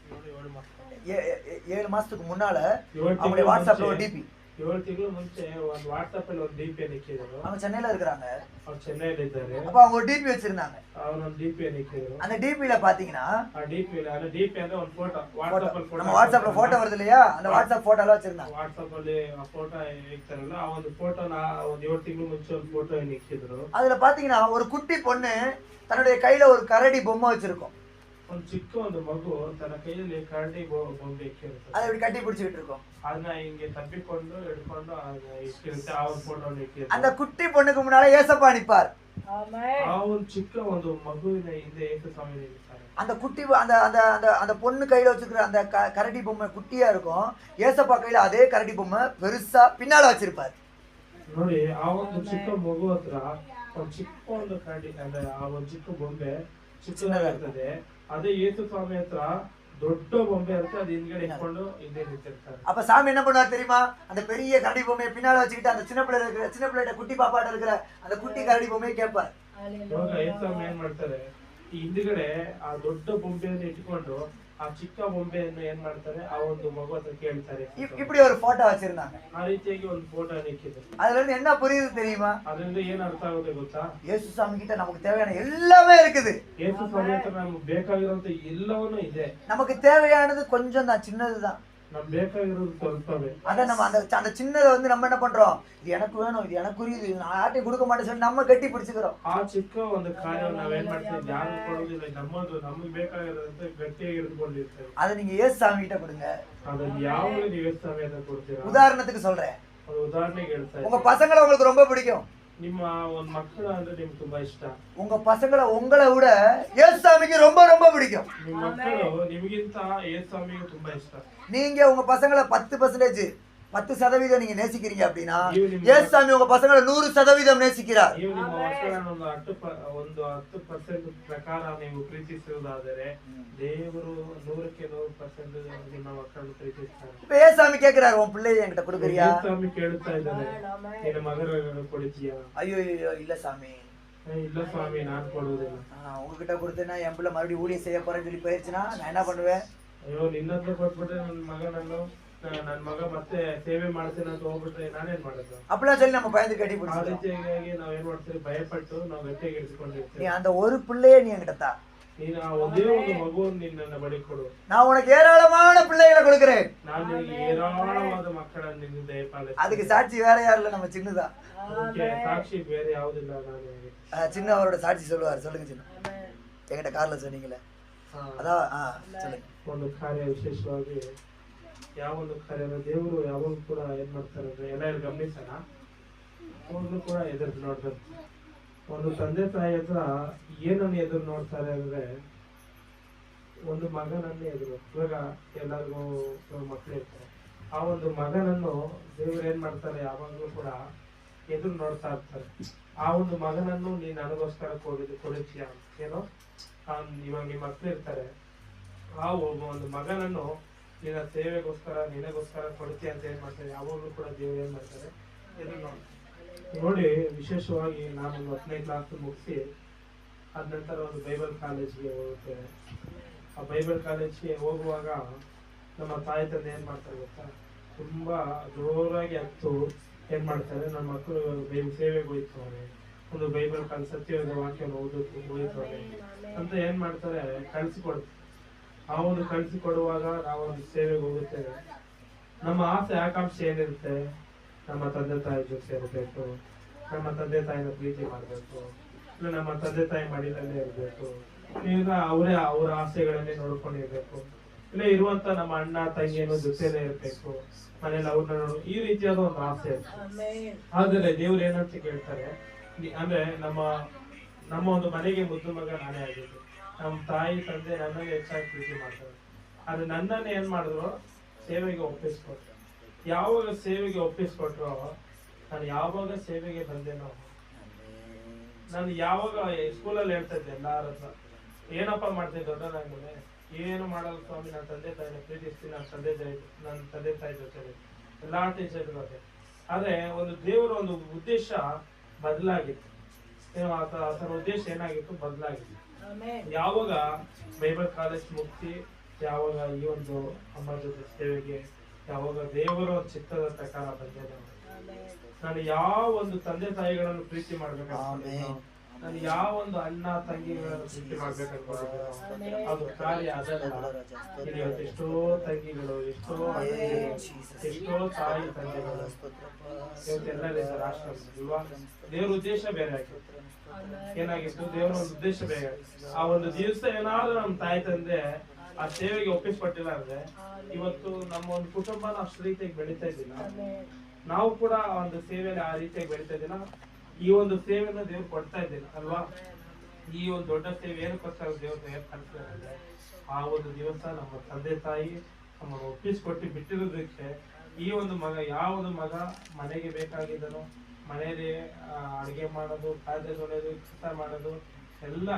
7 மாசத்துக்கு முன்னால 7 அவங்களுடைய வாட்ஸ்அப்ல ஒரு டிபி 7 ತಿಂಗಳು ಮುಂಚೆ ಒಂದು ವಾಟ್ಸ್ಆಪ್ ಅಲ್ಲಿ ಒಂದು ಡಿಪಿ ಹಾಕಿದ್ರು. அவங்க சென்னையில இருக்காங்க. ಅವ್ರು ಚೆನ್ನೈಲಿ ಇದ್ದಾರೆ. அப்ப அவங்க ஒரு டிபி வச்சிருந்தாங்க. ಅವ್ರು ಒಂದು ಡಿಪಿ ಹಾಕಿದ್ರು. அந்த டிபில பாத்தீங்கன்னா ಆ ಡಿಪಿல ಅಂದ್ರೆ ಡಿಪಿ ಅಂದ್ರೆ ಒಂದು ಫೋಟೋ ವಾಟ್ಸ್ಆಪ್ ಅಲ್ಲಿ நம்ம வாட்ஸ்அப்ல போட்டோ வருது இல்லையா, அந்த வாட்ஸ்அப் போட்டோல வச்சிருந்தாங்க. ವಾಟ್ಸ್ಆಪ್ ಅಲ್ಲಿ ಆ ಫೋಟೋ ಹಾಕ್ತಾರಲ್ಲ, ಆ ಒಂದು ಫೋಟೋನ ಒಂದು 7 ತಿಂಗಳು ಮುಂಚೆ ಒಂದು ಫೋಟೋ ಹಾಕಿದ್ರು. அதுல பாத்தீங்கன்னா ஒரு குட்டி பொண்ணு தன்னுடைய கையில ஒரு கரடி பொம்மை வச்சிருக்கும். ಒಂದು ಚಿಕ್ಕ ಒಂದು ಮಗು ತನ್ನ ಕೈಯಲ್ಲಿ ಕರಡಿ ಬೊಂಬೆ ಇಕ್ಕಿರುತ್ತೆ. அதை இப்படி கட்டி பிடிச்சிட்டு இருக்கும். ಅದನ್ನ ಹಿಂಗೆ ತಬ್ಬಿಕೊಂಡು ಹಿಡ್ಕೊಂಡು ಇಕ್ಕಿರುತ್ತೆ. ಆ ಒಂದು ಫೋಟೋ ಇಕ್ಕಿರುತ್ತೆ. அந்த குட்டி பொண்ணுக்கு முன்னால ஏசப்பா நிப்பார். ಆ ಒಂದು ಚಿಕ್ಕ ಒಂದು ಮಗುವಿನ ಹಿಂದೆ ಯೇಸು ಸ್ವಾಮಿ ನಿಲ್ತಾರೆ. அந்த குட்டி அந்த அந்த அந்த அந்த பொண்ணு கையில வச்சிருக்கிற அந்த கரடி பொம்மை குட்டியா இருக்கும். ஏசப்பா கையில அதே கரடி பொம்மை பெருசா பின்னால வச்சிருப்பார். ನೋಡಿ, ಆ ಒಂದು ಚಿಕ್ಕ ಮಗು ಹತ್ರ ಒಂದು ಚಿಕ್ಕ ಒಂದು ಕರಡಿ ಅಂದ್ರೆ ಆ ಒಂದು ಚಿಕ್ಕ ಬೊಂಬೆ ಚಿಕ್ಕದಾಗಿರ್ತದೆ. ಅದೇ ಯೇಸು ಸ್ವಾಮಿ ಹತ್ರ ದೊಡ್ಡ ಬೊಂಬೆ ಇರುತ್ತೆ. ಅದು ಹಿಂದ್ಗಡೆ ಇಟ್ಕೊಂಡು ಹಿಂದೆ ನಿಂತಿರ್ತಾರೆ. அப்ப சாமி என்ன பண்ணுவார் தெரியுமா? அந்த பெரிய கரடி பொம்மையை பின்னால வச்சுக்கிட்டு அந்த சின்ன பிள்ளைகிட்ட குட்டி பாப்பாட்ட இருக்கிற அந்த குட்டி கரடி பொம்மையை கேட்பார். ಇವಾಗ ಯೇಸು ಸ್ವಾಮಿ ಏನ್ ಮಾಡ್ತಾರೆ, ಈ ಹಿಂದ್ಗಡೆ ಆ ದೊಡ್ಡ ಬೊಂಬೆಯನ್ನು ಇಟ್ಕೊಂಡು ಆ ಚಿಕ್ಕ ಬೊಂಬೆಯನ್ನು ಏನ್ ಮಾಡ್ತಾರೆ, ಆ ಒಂದು ಮಗು ಹತ್ರ ಕೇಳ್ತಾರೆ. இப்படி ஒரு போட்டோ வச்சிருந்தாங்க. ಆ ರೀತಿಯಾಗಿ ಒಂದು ಫೋಟೋ ಹಾಕಿದ್ರು. அதுல இருந்து என்ன புரியுது தெரியுமா? ಅದರಿಂದ ಏನ್ ಅರ್ಥ ಆಗುತ್ತೆ ಗೊತ್ತಾ? ಯೇಸು ಸ್ವಾಮಿ கிட்ட நமக்கு தேவையான எல்லாமே இருக்குது. ಯೇಸು ಸ್ವಾಮಿ ಹತ್ರ ನಮ್ಗೆ ಬೇಕಾಗಿರುವಂತ ಎಲ್ಲವನ್ನೂ ಇದೆ. நமக்கு தேவையானது கொஞ்சம் தான், சின்னதுதான். ನಮ್ಗೆ ಬೇಕಾಗಿರೋದು ಸ್ವಲ್ಪವೇ. அத நம்ம அந்த சின்னதை வந்து நம்ம என்ன பண்றோம், இது எனக்கு வேணும், ಇದು எனக்குரியது, நான் யார்ட்டையும் கொடுக்க மாட்டேன்னு சொல்லி நம்ம ಗಟ್ಟಿ பிடிச்சுக்கிறோம். ಆ ಚಿಕ್ಕ ಒಂದು ಕಾರ್ಯವನ್ನು ನಾವೇನ್ ಮಾಡ್ತೀವಿ, ಯಾರು ಕೊಡೋದಿಲ್ಲ, ನಮಗೆ ಬೇಕಾಗಿರೋದಂತ ಗಟ್ಟಿಯಾಗಿ ಹಿಡಿದುಕೊಂಡಿರ್ತೇವೆ. அதை நீங்க ಯೇಸು ಸ್ವಾಮಿ கிட்ட கொடுங்க. ಅದನ್ನ ಯಾವಾಗ ನೀವು ಯೇಸು ಸ್ವಾಮಿ ಹತ್ರ ಕೊಡ್ತೀರಾ? உதாரணத்துக்கு சொல்றேன், ಒಂದು ಉದಾಹರಣೆಗೆ ಹೇಳ್ತಾ உங்க பசங்களை உங்களுக்கு ரொம்ப பிடிக்கும். ನಿಮ್ಮ ಒಂದು ಮಕ್ಕಳು ಅಂದ್ರೆ ನಿಮ್ಗೆ ತುಂಬಾ ಇಷ್ಟ. உங்க பசங்களை உங்களை விட ಯೇಸು ಸ್ವಾಮಿக்கு ரொம்ப ரொம்ப பிடிக்கும். ನಿಮ್ಮ ಮಕ್ಕಳು ನಿಮಗಿಂತ ಯೇಸು ಸ್ವಾಮಿಗೆ ತುಂಬಾ ಇಷ್ಟ. நீங்க உங்க பசங்களை 10% நீங்க நேசிக்கிறீங்க அப்படின்னா ಯೇಸು ಸ್ವಾಮಿ உங்க பசங்களை 100% நேசிக்கிறார். ನೀವು ನಿಮ್ಮ ಮಕ್ಕಳನ್ನು ಒಂದು 10% ಪ್ರಕಾರ ನೀವು ಪ್ರೀತಿಸುವುದಾದರೆ ದೇವರು 100% ನಿಮ್ಮ ಮಕ್ಕಳನ್ನು ಪ್ರೀತಿಸ್ತಾರೆ. இப்ப ಯೇಸು ಸ್ವಾಮಿ கேக்குறாரு, உன் பிள்ளையை என்கிட்ட கொடுக்குறியா? ಯೇಸು ಸ್ವಾಮಿ ಕೇಳುತ್ತಾ ಇದ್ದಾರೆ, ನಿನ್ನ ಮಗನನ್ನು ಕೊಡ್ತೀಯಾ? ஐயோ இல்ல சாமி, ಇಲ್ಲ ಸ್ವಾಮಿ, ನಾನು ಕೊಡುವುದಿಲ್ಲ. உங்ககிட்ட கொடுத்தேன்னா என் பிள்ளை மறுபடியும் ஊழியம் செய்ய போறேன்னு சொல்லி போயிருச்சுன்னா நான் என்ன பண்ணுவேன்? ಅಯ್ಯೋ, ನಿನ್ನ ಹತ್ರ ಕೊಟ್ಬಿಟ್ರೆ ನನ್ನ ಮಗ ಮತ್ತೆ ಸೇವೆ ಮಾಡ್ತೇನೆ ಅಂತ ಹೋಗ್ಬಿಟ್ರೆ ನಾನೇನ್ ಮಾಡೋದು? அப்படிலாம் சொல்லி நம்ம பயந்து கட்டி ಆ பிடிச்சிருக்கோம். ರೀತಿಯಾಗಿ ನಾವೇನ್ ಮಾಡ್ತೀವಿ, ಭಯಪಟ್ಟು ನಾವು ಗಟ್ಟಿಯಾಗಿ நீ ಇರಿಸಿಕೊಂಡಿರ್ತೀವಿ. அந்த ஒரு பிள்ளையை நீ என்கிட்ட தா, ನೀನು ಆ ಒಂದೇ ಒಂದು ಮಗುವನ್ನು ನಿನ್ನ ಬಳಿ ಕೊಡು. நான் உனக்கு ஏராளமான பிள்ளைகளை கொடுக்கிறேன். ನಾನು ನಿನಗೆ ಏರಾಳವಾದ ಮಕ್ಕಳನ್ನು ನಿನ್ನ ದಯಪಾಲಿಸ್ತೀನಿ. அதுக்கு சாட்சி வேற யாரும் இல்ல, நம்ம சின்னதா. ಅದಕ್ಕೆ ಸಾಕ್ಷಿ ಬೇರೆ ಯಾವುದಿಲ್ಲ. ನಾನು சின்ன அவரோட சாட்சி சொல்லுவார். சொல்லுங்க சின்ன, என்கிட்ட கார்ல சொன்னீங்களே அதான் சொல்லுங்க. ಒಂದು ಕಾರ್ಯ ವಿಶೇಷವಾಗಿ ಯಾವ ಒಂದು ಕಾರ್ಯ ದೇವರು ಯಾವಾಗಲೂ ಕೂಡ ಏನ್ ಮಾಡ್ತಾರೆ ಅಂದ್ರೆ, ಎಲ್ಲರೂ ಗಮನಿಸೋಣ, ಯಾವಾಗಲೂ ಕೂಡ ಎದುರು ನೋಡ್ತಾರೆ. ಒಂದು ತಂದೆ ತಾಯಿ ಹತ್ರ ಏನನ್ನು ಎದುರು ನೋಡ್ತಾರೆ ಅಂದ್ರೆ, ಒಂದು ಮಗನನ್ನೇ ಎದುರು. ಇವಾಗ ಎಲ್ಲರಿಗೂ ಮಕ್ಕಳು ಇರ್ತಾರೆ. ಆ ಒಂದು ಮಗನನ್ನು ದೇವರು ಏನ್ ಮಾಡ್ತಾರೆ, ಯಾವಾಗಲೂ ಕೂಡ ಎದುರು ನೋಡ್ತಾ ಇರ್ತಾರೆ. ಆ ಒಂದು ಮಗನನ್ನು ನೀನ್ ನನಗೋಸ್ಕರ ಕೊಡುತ್ತೀಯ ಏನೋ, ಇವಾಗ ನಿಮ್ಮ ಮಕ್ಕಳು ಇರ್ತಾರೆ, ಆ ಒಂದು ಮಗನನ್ನು ನಿನ್ನ ಸೇವೆಗೋಸ್ಕರ ನಿನಗೋಸ್ಕರ ಕೊಡ್ತೀಯ ಅಂತ ಏನ್ ಮಾಡ್ತಾರೆ, ಯಾವಾಗಲೂ ಕೂಡ ದೇವರು ಏನ್ ಮಾಡ್ತಾರೆ, ಎದುರು ನೋಡ್ತಾರೆ. ನೋಡಿ, ವಿಶೇಷವಾಗಿ ನಾನು 10ನೇ ಕ್ಲಾಸ್ ಮುಗಿಸಿ ಅದ ನಂತರ ಒಂದು ಬೈಬಲ್ ಕಾಲೇಜ್ಗೆ ಹೋಗುತ್ತೇವೆ. ಆ ಬೈಬಲ್ ಕಾಲೇಜ್ಗೆ ಹೋಗುವಾಗ ನಮ್ಮ ತಾಯಿ ತಂದೆ ಏನ್ ಮಾಡ್ತಾರೆ ಗೊತ್ತಾ, ತುಂಬಾ ಜೋರಾಗಿ ಹತ್ತು ಏನ್ ಮಾಡ್ತಾರೆ, ನನ್ನ ಮಕ್ಕಳು ಸೇವೆಗೆ ಹೋಯ್ತವ್ರೆ, ಒಂದು ಬೈಬಲ್ ಸತ್ಯವಾದ ವಾಕ್ಯವನ್ನು ಓದುತ್ತವ್ರೆ ಅಂತ ಏನ್ ಮಾಡ್ತಾರೆ, ಕಳಿಸಿಕೊಡ್ತಾರೆ. ಆ ಒಂದು ಕಳಿಸಿಕೊಡುವಾಗ ನಾವೊಂದು ಸೇವೆಗೆ ಹೋಗುತ್ತೇವೆ. ನಮ್ಮ ಆಸೆ ಆಕಾಂಕ್ಷೆ ಏನಿರುತ್ತೆ, ನಮ್ಮ ತಂದೆ ತಾಯಿ ಜೊತೆ ಇರಬೇಕು, ನಮ್ಮ ತಂದೆ ತಾಯಿನ ಪ್ರೀತಿ ಮಾಡಬೇಕು, ಇಲ್ಲ ನಮ್ಮ ತಂದೆ ತಾಯಿ ಮಡಿಲಲ್ಲೇ ಇರಬೇಕು, ಈಗ ಅವರ ಆಸೆಗಳನ್ನೇ ನೋಡ್ಕೊಂಡಿರ್ಬೇಕು, ಇಲ್ಲ ಇರುವಂತ ನಮ್ಮ ಅಣ್ಣ ತಂಗಿಯನ್ನು ಜೊತೆಲೇ ಇರ್ಬೇಕು, ಮನೇಲಿ ಅವ್ರನ್ನ ನೋಡು, ಈ ರೀತಿಯಾದ ಒಂದು ಆಸೆ ಇರುತ್ತೆ. ಆದರೆ ದೇವ್ರು ಏನಂತ ಕೇಳ್ತಾರೆ ಅಂದ್ರೆ, ನಮ್ಮ ಒಂದು ಮನೆಗೆ ಮುದ್ದು ಮಗ ನಾನೇ ಆಗಿದ್ದು, ನಮ್ಮ ತಾಯಿ ತಂದೆ ನನ್ನನ್ನು ಹೆಚ್ಚಾಗಿ ಪ್ರೀತಿ ಮಾಡ್ತಾರೆ. ಆದ್ರೆ ನನ್ನನ್ನು ಏನ್ ಮಾಡಿದ್ರು, ಸೇವೆಗೆ ಒಪ್ಪಿಸ್ಕೊಟ್ರು. ಯಾವಾಗ ಸೇವೆಗೆ ಒಪ್ಪಿಸ್ಕೊಟ್ರು, ನಾನು ಯಾವಾಗ ಸೇವೆಗೆ ಬಂದೇನೋ, ನಾನು ಯಾವಾಗ ಸ್ಕೂಲಲ್ಲಿ ಹೇಳ್ತಾ ಇದ್ದೆ ಎಲ್ಲಾರ ಹತ್ರ, ಏನಪ್ಪ ಮಾಡ್ತೀನಿ ದೊಡ್ಡದಾದ್ಮೇಲೆ, ಏನು ಮಾಡಲ್ಲ ಸ್ವಾಮಿ, ನನ್ನ ತಂದೆ ತಾಯಿನ ಪ್ರೀತಿಸ್ತೀನಿ, ನನ್ನ ತಂದೆ ತಾಯಿ ಜೊತೆ ಎಲ್ಲಾ ಟೀಚರ್ ಜೊತೆ. ಆದ್ರೆ ಒಂದು ದೇವರ ಒಂದು ಉದ್ದೇಶ ಬದಲಾಗಿತ್ತು. ಆತನ ಉದ್ದೇಶ ಏನಾಗಿತ್ತು, ಬದಲಾಗಿತ್ತು. ಯಾವಾಗ ಬೈಬಲ್ ಕಾಲೇಜ್ ಮುಗಿಸಿ ಯಾವಾಗ ಈ ಒಂದು ಅಮ್ಮ ಜೊತೆ ಸೇವೆಗೆ ಯಾವಾಗ ದೇವರ ಚಿತ್ತದ ಪ್ರಕಾರ ಬಂದೆ, ನಾನು ಯಾವ ಒಂದು ತಂದೆ ತಾಯಿಗಳನ್ನು ಪ್ರೀತಿ ಮಾಡ್ಬೇಕು, ನಾನು ಯಾವ ಒಂದು ಅಣ್ಣ ತಂಗಿಗಳನ್ನು ಪ್ರೀತಿ ಮಾಡ್ಬೇಕಂತ ಅದು ಕಾರ್ಯ ಅದಲ್ಲ. ಇಲ್ಲಿ ಇವತ್ತು ಎಷ್ಟೋ ತಂಗಿಗಳು, ಎಷ್ಟೋ ಎಷ್ಟೋ ತಾಯಿ ತಂದೆಗಳು ಇವತ್ತೆಲ್ಲರಿದ್ದಾರೆ ಆಶ್ರಮ. ದೇವ್ರ ಉದ್ದೇಶ ಬೇರೆ ಆಗಿತ್ತು. ಏನಾಗಿತ್ತು, ದೇವರ ಒಂದು ಉದ್ದೇಶ ಬೇರೆ. ಆ ಒಂದು ದಿವಸ ಏನಾದ್ರೂ ನಮ್ಮ ತಾಯಿ ತಂದೆ ಆ ಸೇವೆಗೆ ಒಪ್ಪಿಸ್ಕೊಟ್ಟಿಲ್ಲ ಅಂದ್ರೆ ಇವತ್ತು ನಮ್ಮ ಒಂದು ಕುಟುಂಬನ ಅಷ್ಟು ರೀತಿಯಾಗಿ ಬೆಳೀತಾ ಇದ್ದಿಲ್ಲ. ನಾವು ಕೂಡ ಆ ಒಂದು ಸೇವೆಯಲ್ಲಿ ಆ ರೀತಿಯಾಗಿ ಬೆಳೀತಾ ಇದ್ದಿಲ್ಲ. ಈ ಒಂದು ಸೇವೆಯನ್ನು ದೇವ್ರು ಕೊಡ್ತಾ ಇದ್ದಿಲ್ಲ ಅಲ್ವಾ. ಈ ಒಂದು ದೊಡ್ಡ ಸೇವೆ ಏನಕ್ಕೋಸ್ಕರ ದೇವ್ರ ಕಲಿಸ್ತಾರೆ, ಆ ಒಂದು ದಿವಸ ನಮ್ಮ ತಂದೆ ತಾಯಿ ನಮ್ಮನ್ನು ಒಪ್ಪಿಸ್ಕೊಟ್ಟು ಬಿಟ್ಟಿರೋದಕ್ಕೆ ಈ ಒಂದು ಮಗ, ಯಾವುದು ಮಗ ಮನೆಗೆ ಬೇಕಾಗಿದ್ದನು, ಮನೆಯಲ್ಲಿ ಅಡುಗೆ ಮಾಡೋದು, ಪಾತ್ರೆ ತೊಳೆಯೋದು, ಕೆಲಸ ಮಾಡೋದು ಎಲ್ಲ,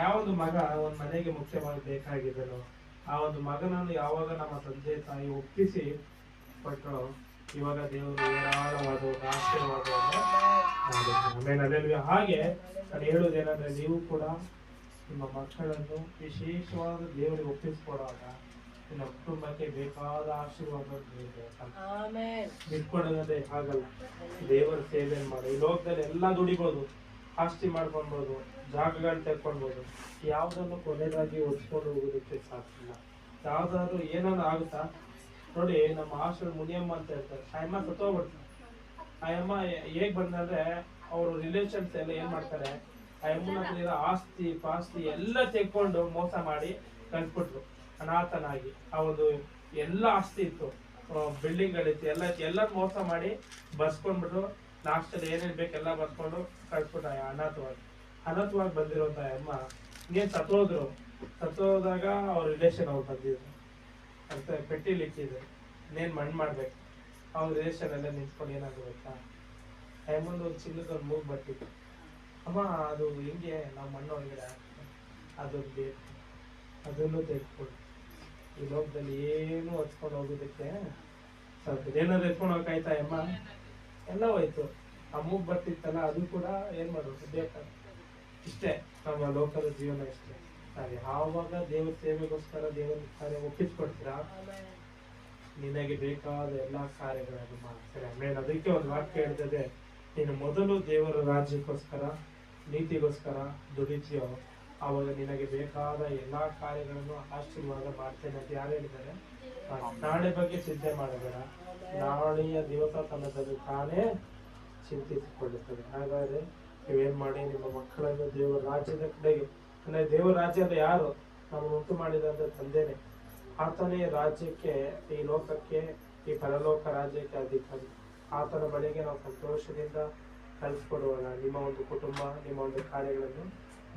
ಯಾವುದು ಮಗ ಒಂದು ಮನೆಗೆ ಮುಖ್ಯವಾಗಿ ಬೇಕಾಗಿದ್ದನು, ಆ ಒಂದು ಮಗನನ್ನು ಯಾವಾಗ ನಮ್ಮ ತಂದೆ ತಾಯಿ ಒಪ್ಪಿಸಿ ಕೊಟ್ಟರು, ಇವಾಗ ದೇವರು ಏರಾಳವಾದ ಒಂದು ಆಶೀರ್ವಾದವನ್ನು ಮಾಡಿದ್ರು. ಹಾಗೆ ನಾನು ಹೇಳುವುದೇನಂದ್ರೆ, ನೀವು ಕೂಡ ನಿಮ್ಮ ಮಕ್ಕಳನ್ನು ವಿಶೇಷವಾದ ದೇವರಿಗೆ ಒಪ್ಪಿಸಿಕೊಡುವಾಗ ನಿಮ್ಮ ಕುಟುಂಬಕ್ಕೆ ಬೇಕಾದ ಆಶೀರ್ವಾದ ಬಿಟ್ಕೊಡೋದಂದ್ರೆ ಹಾಗಲ್ಲ. ದೇವರ ಸೇವೆ ಮಾಡಿ ಈ ಲೋಕದಲ್ಲಿ ಎಲ್ಲ ದುಡಿಬೋದು, ಆಸ್ತಿ ಮಾಡ್ಕೊಳ್ಬೋದು, ಜಾಗಗಳು ತೆಕ್ಕೊಳ್ಬೋದು, ಯಾವುದನ್ನು ಕೊನೆಯದಾಗಿ ಒಡ್ಸ್ಕೊಂಡು ಹೋಗೋದಕ್ಕೆ ಸಾಧ್ಯ. ಯಾವ್ದಾದ್ರು ಏನಾದ್ರು ಆಗುತ್ತಾ ನೋಡಿ. ನಮ್ಮ ಹಾಸ್ಟೆಲ್ ಮುನಿಯಮ್ಮ ಅಂತ ಹೇಳ್ತಾರೆ, ಆ ಅಮ್ಮ ಸತ್ತೋಗ್ಬಿಡ್ತಾರೆ. ಆ ಅಮ್ಮ ಹೇಗ್ ಬಂದಂದ್ರೆ ಅವರು ರಿಲೇಷನ್ಸ್ ಎಲ್ಲ ಏನ್ ಮಾಡ್ತಾರೆ, ಆ ಅಮ್ಮನ ಹತ್ರ ಇರೋ ಆಸ್ತಿ ಪಾಸ್ತಿ ಎಲ್ಲ ತೆಕ್ಕೊಂಡು ಮೋಸ ಮಾಡಿ ಕಳ್ಸ್ಬಿಟ್ರು. ಅನಾಥನಾಗಿ ಆ ಒಂದು ಎಲ್ಲ ಆಸ್ತಿ ಇತ್ತು, ಬಿಲ್ಡಿಂಗ್ ಗಳಿತ್ತು, ಎಲ್ಲ ಮೋಸ ಮಾಡಿ ಬರ್ಸ್ಕೊಂಡ್ಬಿಟ್ರು. ಲಾಸ್ಟ್ ಅಲ್ಲಿ ಏನೇನ್ ಬೇಕೆಲ್ಲ ಬರ್ಸ್ಕೊಂಡು ಕಳ್ಸ್ಬಿಟ್ಟ. ಅನಾಥವಾಗಿ ಬಂದಿರುವಂತ ಅಮ್ಮ ಇನ್ನೇನ್ ಸತ್ತೋದಾಗ ಅವ್ರ ರಿಲೇಷನ್ ಅವ್ರು ಬಂದಿದ್ರು ಅಂತ ಪೆಟ್ಟಿಲಿ ಇಟ್ಟಿದ್ರು. ಇನ್ನೇನ್ ಮಣ್ಣು ಮಾಡ್ಬೇಕು, ಅವ್ರ ರಿಲೇಷನ್ ಎಲ್ಲ ನಿಂತ್ಕೊಂಡು ಏನಾದ್ರು ಗೊತ್ತಾ, ಮುಂದೆ ಒಂದು ಚಿನ್ನದ ಒಂದು ಮೂಗ್ ಬರ್ತಿತ್ತು. ಅಮ್ಮ ಅದು ಹಿಂಗೆ ನಾವು ಮಣ್ಣು ಒಳಗಡೆ ಅದೊಂದು ಬೇಕು, ಅದನ್ನು ತೆಗೆದುಕೊಂಡು ಈ ಲೋಕದಲ್ಲಿ ಏನು ಹಚ್ಕೊಂಡು ಹೋಗೋದಕ್ಕೆ ಸಾಧ್ಯ. ಏನಾದ್ರು ಎತ್ಕೊಂಡು ಹೋಗಾಯ್ತಾ ಅಮ್ಮ, ಎಲ್ಲ ಹೋಯ್ತು. ಆ ಮೂಗ್ ಬರ್ತಿತ್ತಲ್ಲ ಅದು ಕೂಡ ಏನ್ ಮಾಡೋದು ಬೇಕಾದ. ಇಷ್ಟೇ ನಮ್ಮ ಲೋಕದ ಜೀವನ ಇಷ್ಟೇ. ಸರಿ, ಆವಾಗ ದೇವರ ಸೇವೆಗೋಸ್ಕರ ದೇವರ ಕಾರ್ಯ ಒಪ್ಪಿಸ್ಕೊಡ್ತೀರಾ, ನಿನಗೆ ಬೇಕಾದ ಎಲ್ಲಾ ಕಾರ್ಯಗಳನ್ನು ಮಾಡ್ತಾರೆ. ಆಮೇಲೆ ಅದಕ್ಕೆ ಒಂದು ವಾಕ್ಯ ಹೇಳ್ತದೆ, ನೀನು ಮೊದಲು ದೇವರ ರಾಜ್ಯಕ್ಕೋಸ್ಕರ ನೀತಿಗೋಸ್ಕರ ದುಡಿತೀಯೋ ಆವಾಗ ನಿನಗೆ ಬೇಕಾದ ಎಲ್ಲಾ ಕಾರ್ಯಗಳನ್ನು ಆಶೀರ್ವಾದ ಮಾಡ್ತೇನೆ ಅಂತ ಯಾರು ಹೇಳಿದ್ದಾರೆ. ನಾಳೆ ಬಗ್ಗೆ ಚಿಂತೆ ಮಾಡಬೇಡ, ನಾಳೆಯ ದಿವಸ ತನ್ನದಲ್ಲಿ ತಾನೇ ಚಿಂತಿಸಿಕೊಳ್ಳುತ್ತದೆ. ಹಾಗಾದ್ರೆ ನೀವೇನ್ ಮಾಡಿ, ನಿಮ್ಮ ಮಕ್ಕಳನ್ನು ದೇವರ ರಾಜ್ಯದ ಕಡೆಗೆ, ಅಂದ್ರೆ ದೇವರ ರಾಜ್ಯ ಅಂದ್ರೆ ಯಾರು, ನಮ್ಮನ್ನು ಉಂಟು ಮಾಡಿದಂತ ತಂದೆನೆ. ಆತನೇ ರಾಜ್ಯಕ್ಕೆ, ಈ ಲೋಕಕ್ಕೆ, ಈ ಪರಲೋಕ ರಾಜ್ಯಕ್ಕೆ ಅಧಿಕಾರಿ. ಆತನ ಬಳಿಗೆ ನಾವು ಸಂತೋಷದಿಂದ ಕಲಿಸ್ಕೊಡುವಾಗ ನಿಮ್ಮ ಒಂದು ಕುಟುಂಬ, ನಿಮ್ಮ ಒಂದು ಕಾರ್ಯಗಳನ್ನು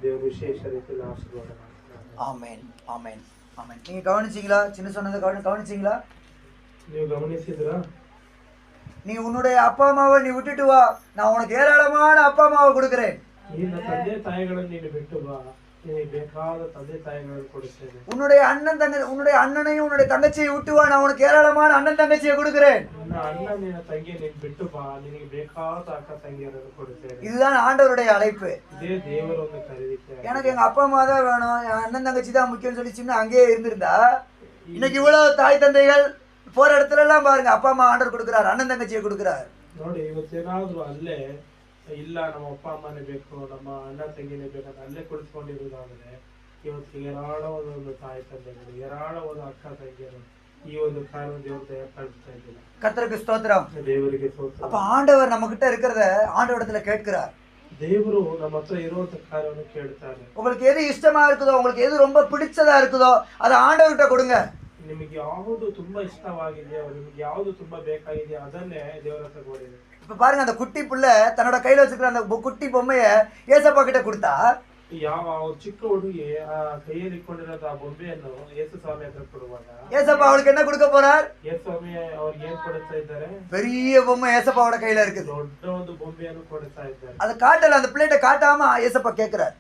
ದೇವರು ವಿಶೇಷ ರೀತಿಯಲ್ಲಿ ಆಶೀರ್ವಾದ ಮಾಡ್ತಾರೆ. ஆமென் ஆமென் ஆமென். நீங்க கவனிச்சீங்களா? சின்ன சொன்னதை கவனிச்சீங்களா? ನೀವು ಗಮನಿಸಿದ್ರಾ? நீ உன்னுடைய அப்பா அம்மாவை நீ விட்டுட்டு வா, நான் உனக்கு ஏராளமான அப்பா அம்மாவை கொடுக்கிறேன். ನಿನ್ನ ತಂದೆ ತಾಯಿಗಳನ್ನು ನೀನು ಬಿಟ್ಟು ಬಾ, ನಿನಗೆ ಬೇಕಾದ ತಂದೆ ತಾಯಿಗಳನ್ನು ಕೊಡುತ್ತೇನೆ. உன்னுடைய அண்ணனையும் உன்னுடைய தங்கச்சியை விட்டு வா, நான் உனக்கு ஏராளமான அண்ணன் தங்கச்சியை கொடுக்கிறேன். ನಿನ್ನ ಅಣ್ಣ ನಿನ್ನ ತಂಗಿ ನೀನು ಬಿಟ್ಟು ಬಾ, ನಿನಗೆ ಬೇಕಾದ ಅಕ್ಕ ತಂಗಿಯರನ್ನು ಕೊಡುತ್ತೇನೆ. இதுதான் ஆண்டவருடைய அழைப்பு. ಇದೇ ದೇವರ ಒಂದು ಕರೆದಿಕೆ. எனக்கு எங்க அப்பா அம்மா தான் வேணும், என் அண்ணன் தங்கச்சி தான் முக்கியம்னு சொல்லி சின்ன அங்கேயே இருந்திருந்தா, இன்னைக்கு இவ்வளவு தாய் தந்தைகள் போற இடத்துல எல்லாம் பாருங்க, அப்பா அம்மா ஆண்டவர் கொடுக்கிறார், அண்ணன் தங்கச்சியை கொடுக்கிறார். ನೋಡಿ, ಇವತ್ತೇನಾದ್ರೂ ಅಲ್ಲೇ ಇಲ್ಲ ನಮ್ಮ ಅಪ್ಪ ಅಮ್ಮನೇ ಬೇಕು, ನಮ್ಮ ಅಣ್ಣ ತಂಗಿನೇ ಬೇಕಂತ ಅಲ್ಲೇ ಕುಳಿತುಕೊಂಡಿರುವುದಾದ್ರೆ, ಇವತ್ತು ಏರಾಳವಾದ ಒಂದು ತಾಯಿ ತಂದೆಗಳು, ಏರಾಳವಾದ ಅಕ್ಕ ತಂಗಿಯರು ಈ ಒಂದು ಕಾರಣ ದೇವರು ದಯಪಾಲಿಸ್ತಾ ಇದ್ದಿಲ್ಲ. கர்த்தருக்கு ஸ்தோத்திரம். ದೇವರಿಗೆ ಸ್ತೋತ್ರ. அப்ப ஆண்டவர் நம்ம கிட்ட இருக்கிறத ஆண்டவரிடத்துல கேட்கிறார். ದೇವರು ನಮ್ಮ ಹತ್ರ ಇರುವಂತ ಕಾರ್ಯವನ್ನು ಕೇಳ್ತಾರೆ. உங்களுக்கு எது இஷ்டமா இருக்குதோ, உங்களுக்கு எது ரொம்ப பிடிச்சதா இருக்குதோ அதை ஆண்டவர்கிட்ட கொடுங்க. ನಿಮಗೆ ಯಾವುದು ತುಂಬಾ ಇಷ್ಟವಾಗಿದೆಯೋ, ನಿಮ್ಗೆ ಯಾವುದು ತುಂಬಾ ಬೇಕಾಗಿದೆಯೋ ಅದನ್ನೇ ದೇವರ ಹತ್ರ ಕೊಡಿರಿ. இப்ப பாருங்க, அந்த குட்டி புள்ள தன்னோட கையில வச்சிருக்கிற அந்த குட்டி பொம்மைய ஏசப்பா கிட்ட கொடுத்தா, ಯಾವ ಚಿಕ್ಕ ಹುಡುಗಿ ಆ ಕೈಯಲ್ಲಿ ಇಟ್ಕೊಂಡಿರೋದು ಆ ಬೊಂಬೆಯನ್ನು ಯೇಸು ಸ್ವಾಮಿ ಹತ್ರ ಕೊಡುವಾಗ ஏசப்பா அவளுக்கு என்ன கொடுக்க போறார்? ಯೇಸು ಸ್ವಾಮಿ ಅವ್ರಿಗೆ ಏನ್ ಕೊಡ್ತಾ ಇದ್ದಾರೆ? பெரிய பொம்மை ஏசப்பாவோட கையில இருக்குது. ದೊಡ್ಡ ಒಂದು ಬೊಂಬೆಯನ್ನು ಕೊಡ್ತಾ ಇದ್ದಾರೆ. அதை காட்டல, அந்த பிள்ளைகிட்ட காட்டாம ஏசப்பா கேட்கிறார்.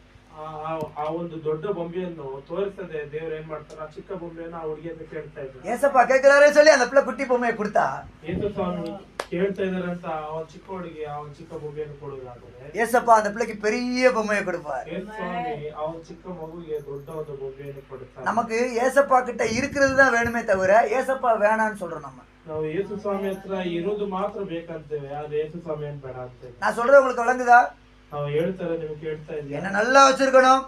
ಆ ಒಂದು ದೊಡ್ಡ ಬೊಂಬೆಯನ್ನು ತೋರಿಸದೆ ದೇವ್ರು ಏನ್ ಮಾಡ್ತಾರೆ, ಆ ಚಿಕ್ಕ ಬೊಂಬೆಯನ್ನು ಆ ಹುಡುಗಿ ಅಂತ ಕೇಳ್ತಾ ಇದ್ದಾರೆ. ஏசப்பா கேட்கிறாரே சொல்லி அந்த பிள்ளை குட்டி பொம்மையை கொடுத்தா, ಯೇಸು ಸ್ವಾಮಿ ಕೇಳ್ತಾ ಇದಾರಂತ ಅವನ್ ಚಿಕ್ಕ ಹುಡುಗಿ ಅವನ್ ಚಿಕ್ಕ ಮಗುವಿಯನ್ನು ಕೊಡುವುದಾದ್ರೆ ஏசப்பா அந்த பிள்ளைக்கு பெரிய பொம்மையை கொடுப்பார். ಯೇಸು ಸ್ವಾಮಿ ಅವನ್ ಚಿಕ್ಕ ಮಗುವಿಗೆ ದೊಡ್ಡ ಒಂದು ಬೊಬ್ಬೆಯನ್ನು ಕೊಡುತ್ತಾರೆ. நமக்கு ஏசப்பா கிட்ட இருக்கிறது தான் வேணுமே தவிர ஏசப்பா வேணான்னு சொல்றோம். ನಾವು ಯೇಸು ಸ್ವಾಮಿ ಹತ್ರ ಇರೋದು ಮಾತ್ರ ಬೇಕಂತೇವೆ, ಆದ್ರೆ ಯೇಸು ಸ್ವಾಮಿ ಏನ್ ಬೇಡ ಅಂತೇವೆ. நான் சொல்றது உங்களுக்கு விளங்குதா? ನಾವು ಹೇಳ್ತಾರೆ ನಿಮ್ಗೆ ಕೇಳ್ತಾ ಇದೀಯ? என்ன நல்லா வச்சிருக்கணும்,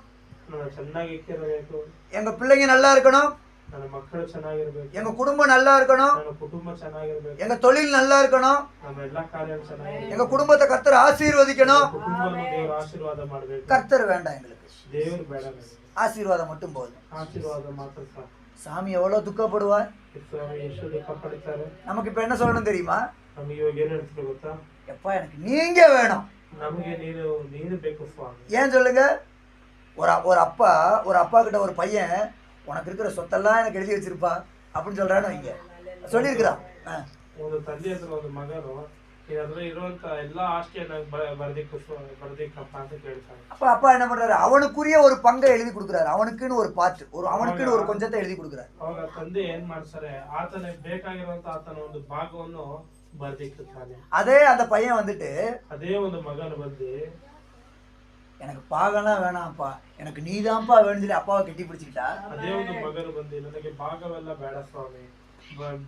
ನಾನು ಚೆನ್ನಾಗಿ ಇಕ್ಕಿರಬೇಕು, எங்க பிள்ளைங்க நல்லா இருக்கணும், ನನ್ನ ಮಕ್ಕಳು ಚೆನ್ನಾಗಿರ್ಬೇಕು, எங்க குடும்பம் நல்லா இருக்கணும், ನನ್ನ ಕುಟುಂಬ ಚೆನ್ನಾಗಿರ್ಬೇಕು, எங்க தொழில் நல்லா இருக்கணும், ನಮ್ಮ ಎಲ್ಲಾ ಕಾರ್ಯ ಚೆನ್ನಾಗಿರ್ಬೇಕು, எங்க குடும்பத்தை கர்த்தர் ஆசீர்வதிக்கணும். ಕುಟುಂಬವನ್ನು ದೇವರು ಆಶೀರ್ವಾದ ಮಾಡ್ಬೇಕು. கர்த்தர் வேண்டாம் எங்களுக்கு, ದೇವರು ಬೇಡ, ஆசீர்வாதம் மட்டும் போதும். ಆಶೀರ್ವಾದ ಮಾತ್ರ ಸಾಕು. சாமி எவ்வளவு துக்கப்படுவார். ಸ್ವಾಮಿ ಎಷ್ಟು ದುಃಖ ಪಡ್ತಾರೆ. நமக்கு இப்ப என்ன சொல்லணும் தெரியுமா? ನಮಗೆ ಇವಾಗ ಏನ್ ಹೇಳ್ತಾರೆ ಗೊತ್ತಾ? எப்பா எனக்கு நீங்க வேணும். ನಮಗೆ ನೀನು ಬೇಕು ಸ್ವಾಮಿ. ஏன் சொல்லுங்க? ஒரு அப்பா கிட்ட ஒரு பையன் உனக்கு இருக்கிற சொத்தெல்லாம் எனக்கு எழுதி வச்சிருப்பா அப்படின்னு சொல்றான்னு வைங்க, சொல்லியிருக்கிறான். ಒಂದು ತಂದೆ ಹತ್ರ ಒಂದು ಮಗನು ಇದ್ರ ಇರುವಂತ ಎಲ್ಲಾ ಆಸ್ತಿಯನ್ನ ಬರ್ದಿಕ್ಕಪ್ಪ ಅಂತ ಕೇಳ್ತಾನೆ. அப்பா என்ன பண்றாரு? அவனுக்குரிய ஒரு பங்கை எழுதி கொடுக்குறாரு, அவனுக்குன்னு ஒரு பாட்டு, அவனுக்குன்னு ஒரு கொஞ்சத்தை எழுதி கொடுக்குறாரு. ಅವಾಗ ತಂದೆ ಏನ್ ಮಾಡ್ತಾರೆ, ಆತನಿಗೆ ಬೇಕಾಗಿರುವಂತ ಆತನ ಒಂದು ಭಾಗವನ್ನು ಬರ್ದಿಕ್ಕುತ್ತಾನೆ. அதே அந்த பையன் வந்துட்டு ಅದೇ ಒಂದು ಮಗನು ಬಂದು எனக்கு பாகம்லாம் வேணாம்ப்பா, எனக்கு நீதான்ப்பா வேணும்னு சொல்லி அப்பாவை கட்டி பிடிச்சிக்கிட்டா. ಅದೇ ಒಂದು ಮಗನು ಬಂದು ನನಗೆ ಭಾಗವೆಲ್ಲ ಬೇಡ ಸ್ವಾಮಿ,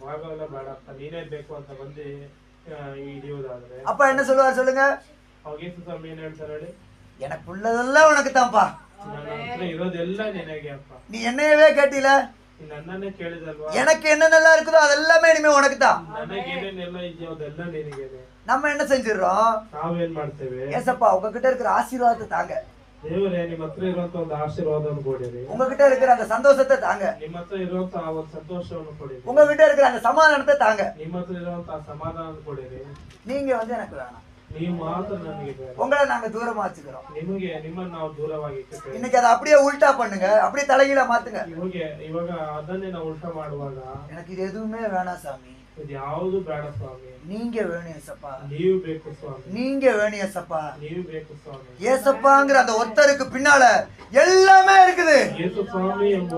ಭಾಗವೆಲ್ಲ ಬೇಡಪ್ಪ ನೀನೇ ಬೇಕು ಅಂತ ಬಂದು ಹಿಡಿಯುವುದಾದ್ರೆ அப்பா என்ன சொல்லுவார் சொல்லுங்க? ಅವಾಗ ಯೇಸು ಸ್ವಾಮಿ ಏನ್ ಹೇಳ್ತಾರೆ ಹೇಳಿ? எனக்கு உள்ளதெல்லாம் உனக்கு தான்ப்பா, ನನ್ನ ಹತ್ರ ಇರೋದೆಲ್ಲ ನಿನಗೆ ಅಪ್ಪ, நீ என்னையவே கேட்டில, ನನ್ನನ್ನೇ ಕೇಳಿದಲ್ವಾ, எனக்கு என்னென்னலாம் இருக்குதோ அதெல்லாமே இனிமே உனக்கு தான். ನನಗೆ ಏನೇನೆಲ್ಲ ಇದೆಯೋ ಅದೆಲ್ಲ ನಿನಗೇನೆ. நம்ம என்ன செஞ்சிடறோம்? ನಾವೇನ್ ಮಾಡ್ತೇವೆ, ஏசப்பா உங்ககிட்ட இருக்கிற ஆசீர்வாதத்தை தாங்க, ದೇವರೇ ನಿಮ್ಮ ಹತ್ರ ಇರುವಂತ ಒಂದು ಆಶೀರ್ವಾದವನ್ನು ಕೊಡಿರಿ, உங்ககிட்ட இருக்கிற அந்த சந்தோஷத்தை தாங்க, ನಿಮ್ಮ ಹತ್ರ ಇರುವಂತ ಆ ಒಂದು ಸಂತೋಷವನ್ನು ಕೊಡಿರಿ, உங்ககிட்ட இருக்கிற அந்த சமாதானத்தை தாங்க. ನಿಮ್ಮ ಹತ್ರ ಇರುವಂತ ಆ ಸಮಾಧಾನ ಕೊಡಿರಿ. நீங்க எனக்கு வேணாம், ನೀವು ಮಾತ್ರ ನನಗೆ ಬೇಡ, உங்களை நாங்க தூரமா வச்சுக்கிறோம். ನಿಮ್ಮನ್ನ ನಾವು ದೂರವಾಗಿ ಇಟ್ಟಿದ್ದೇವೆ. இன்னைக்கு அதை அப்படியே உல்டா பண்ணுங்க, அப்படியே தலைகீழ மாத்துங்க. ಇವಾಗ ಅದನ್ನೇ ನಾವು ಉಲ್ಟಾ ಮಾಡುವಾಗ எனக்கு இது எதுவுமே வேணாம் சாமி, ಇದು ಯಾವುದು ಬೇಡ ಸ್ವಾಮಿ, நீங்க வேணும் ஏசப்பா, ನೀವು ಬೇಕು ಸ್ವಾಮಿ, நீங்க வேணும் ஏசப்பா. ನೀವು ಬೇಕು ಸ್ವಾಮಿ. ஏசப்பாங்கிற அந்த ஒருத்தருக்கு பின்னால எல்லாமே இருக்குது. ಯೇಸು ಸ್ವಾಮಿ ಎಂಬ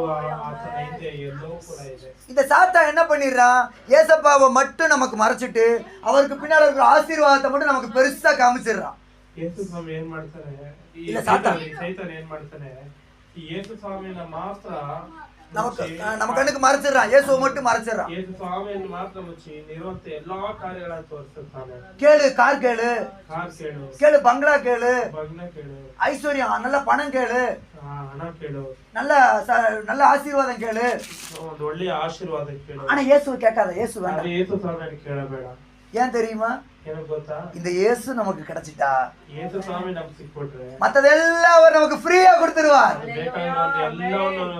ಆತನ ಹಿಂದೆ ಎಲ್ಲವೂ ಕೂಡ ಇದೆ. இந்த சாத்தா என்ன பண்ணிடுறான்? ஏசப்பாவை மட்டும் நமக்கு மறைச்சிட்டு அவருக்கு பின்னால இருக்கிற ஆசீர்வாதத்தை மட்டும் நமக்கு பெருசா காமிச்சிடுறான். ಯೇಸು ಸ್ವಾಮಿ ಏನ್ ಮಾಡ್ತಾನೆ, ಇಲ್ಲ ಸಾತಾನ್ ಏನ್ ಮಾಡ್ತಾನೆ, ಈ ಯೇಸು ಸ್ವಾಮಿನ ಮಾತ್ರ நம்ம கண்ணுக்கு மறைச்சிடுறான், இயேசுவை மட்டும் மறைச்சிடுறான். ಯೇಸು ಸ್ವಾಮಿಯನ್ನು ಮಾತ್ರ ಮುಚ್ಚಿ ಇರುವಂತ ಎಲ್ಲಾ ಕಾರ್ಯಗಳನ್ನು ತೋರಿಸುತ್ತಾನೆ. கேளு, கார் கேளு, ಕಾರ್ ಕೇಳು, கேளு பங்களா கேளு, ಭಗ್ನ ಕೇಳು, ஐஸ்வர்யம் நல்ல பணம் கேளு, ಹಣ ಕೇಳು, நல்ல ஆசீர்வாதம் கேளு, ಒಂದು ಒಳ್ಳೆಯ ಆಶೀರ್ವಾದ ಕೇಳು. ஆனா இயேசுவை கேட்காத, இயேசு வேண்டாம். ಯೇಸು ಸ್ವಾಮಿಯನ್ನು ಕೇಳಬೇಡ. ஏன் தெரியுமா? ಏನಕ್ಕೆ ಗೊತ್ತಾ? இந்த இயேசு நமக்கு கிடைச்சிட்டா ಯೇಸು ಸ್ವಾಮಿ ನಮ್ಗೆ ಸಿಕ್ಬಿಟ್ರೆ மத்ததெல்லாம் அவர் நமக்கு ஃப்ரீயா கொடுத்துருவார். ಬೇಕಾಗಿರುವಂತ ಎಲ್ಲವನ್ನು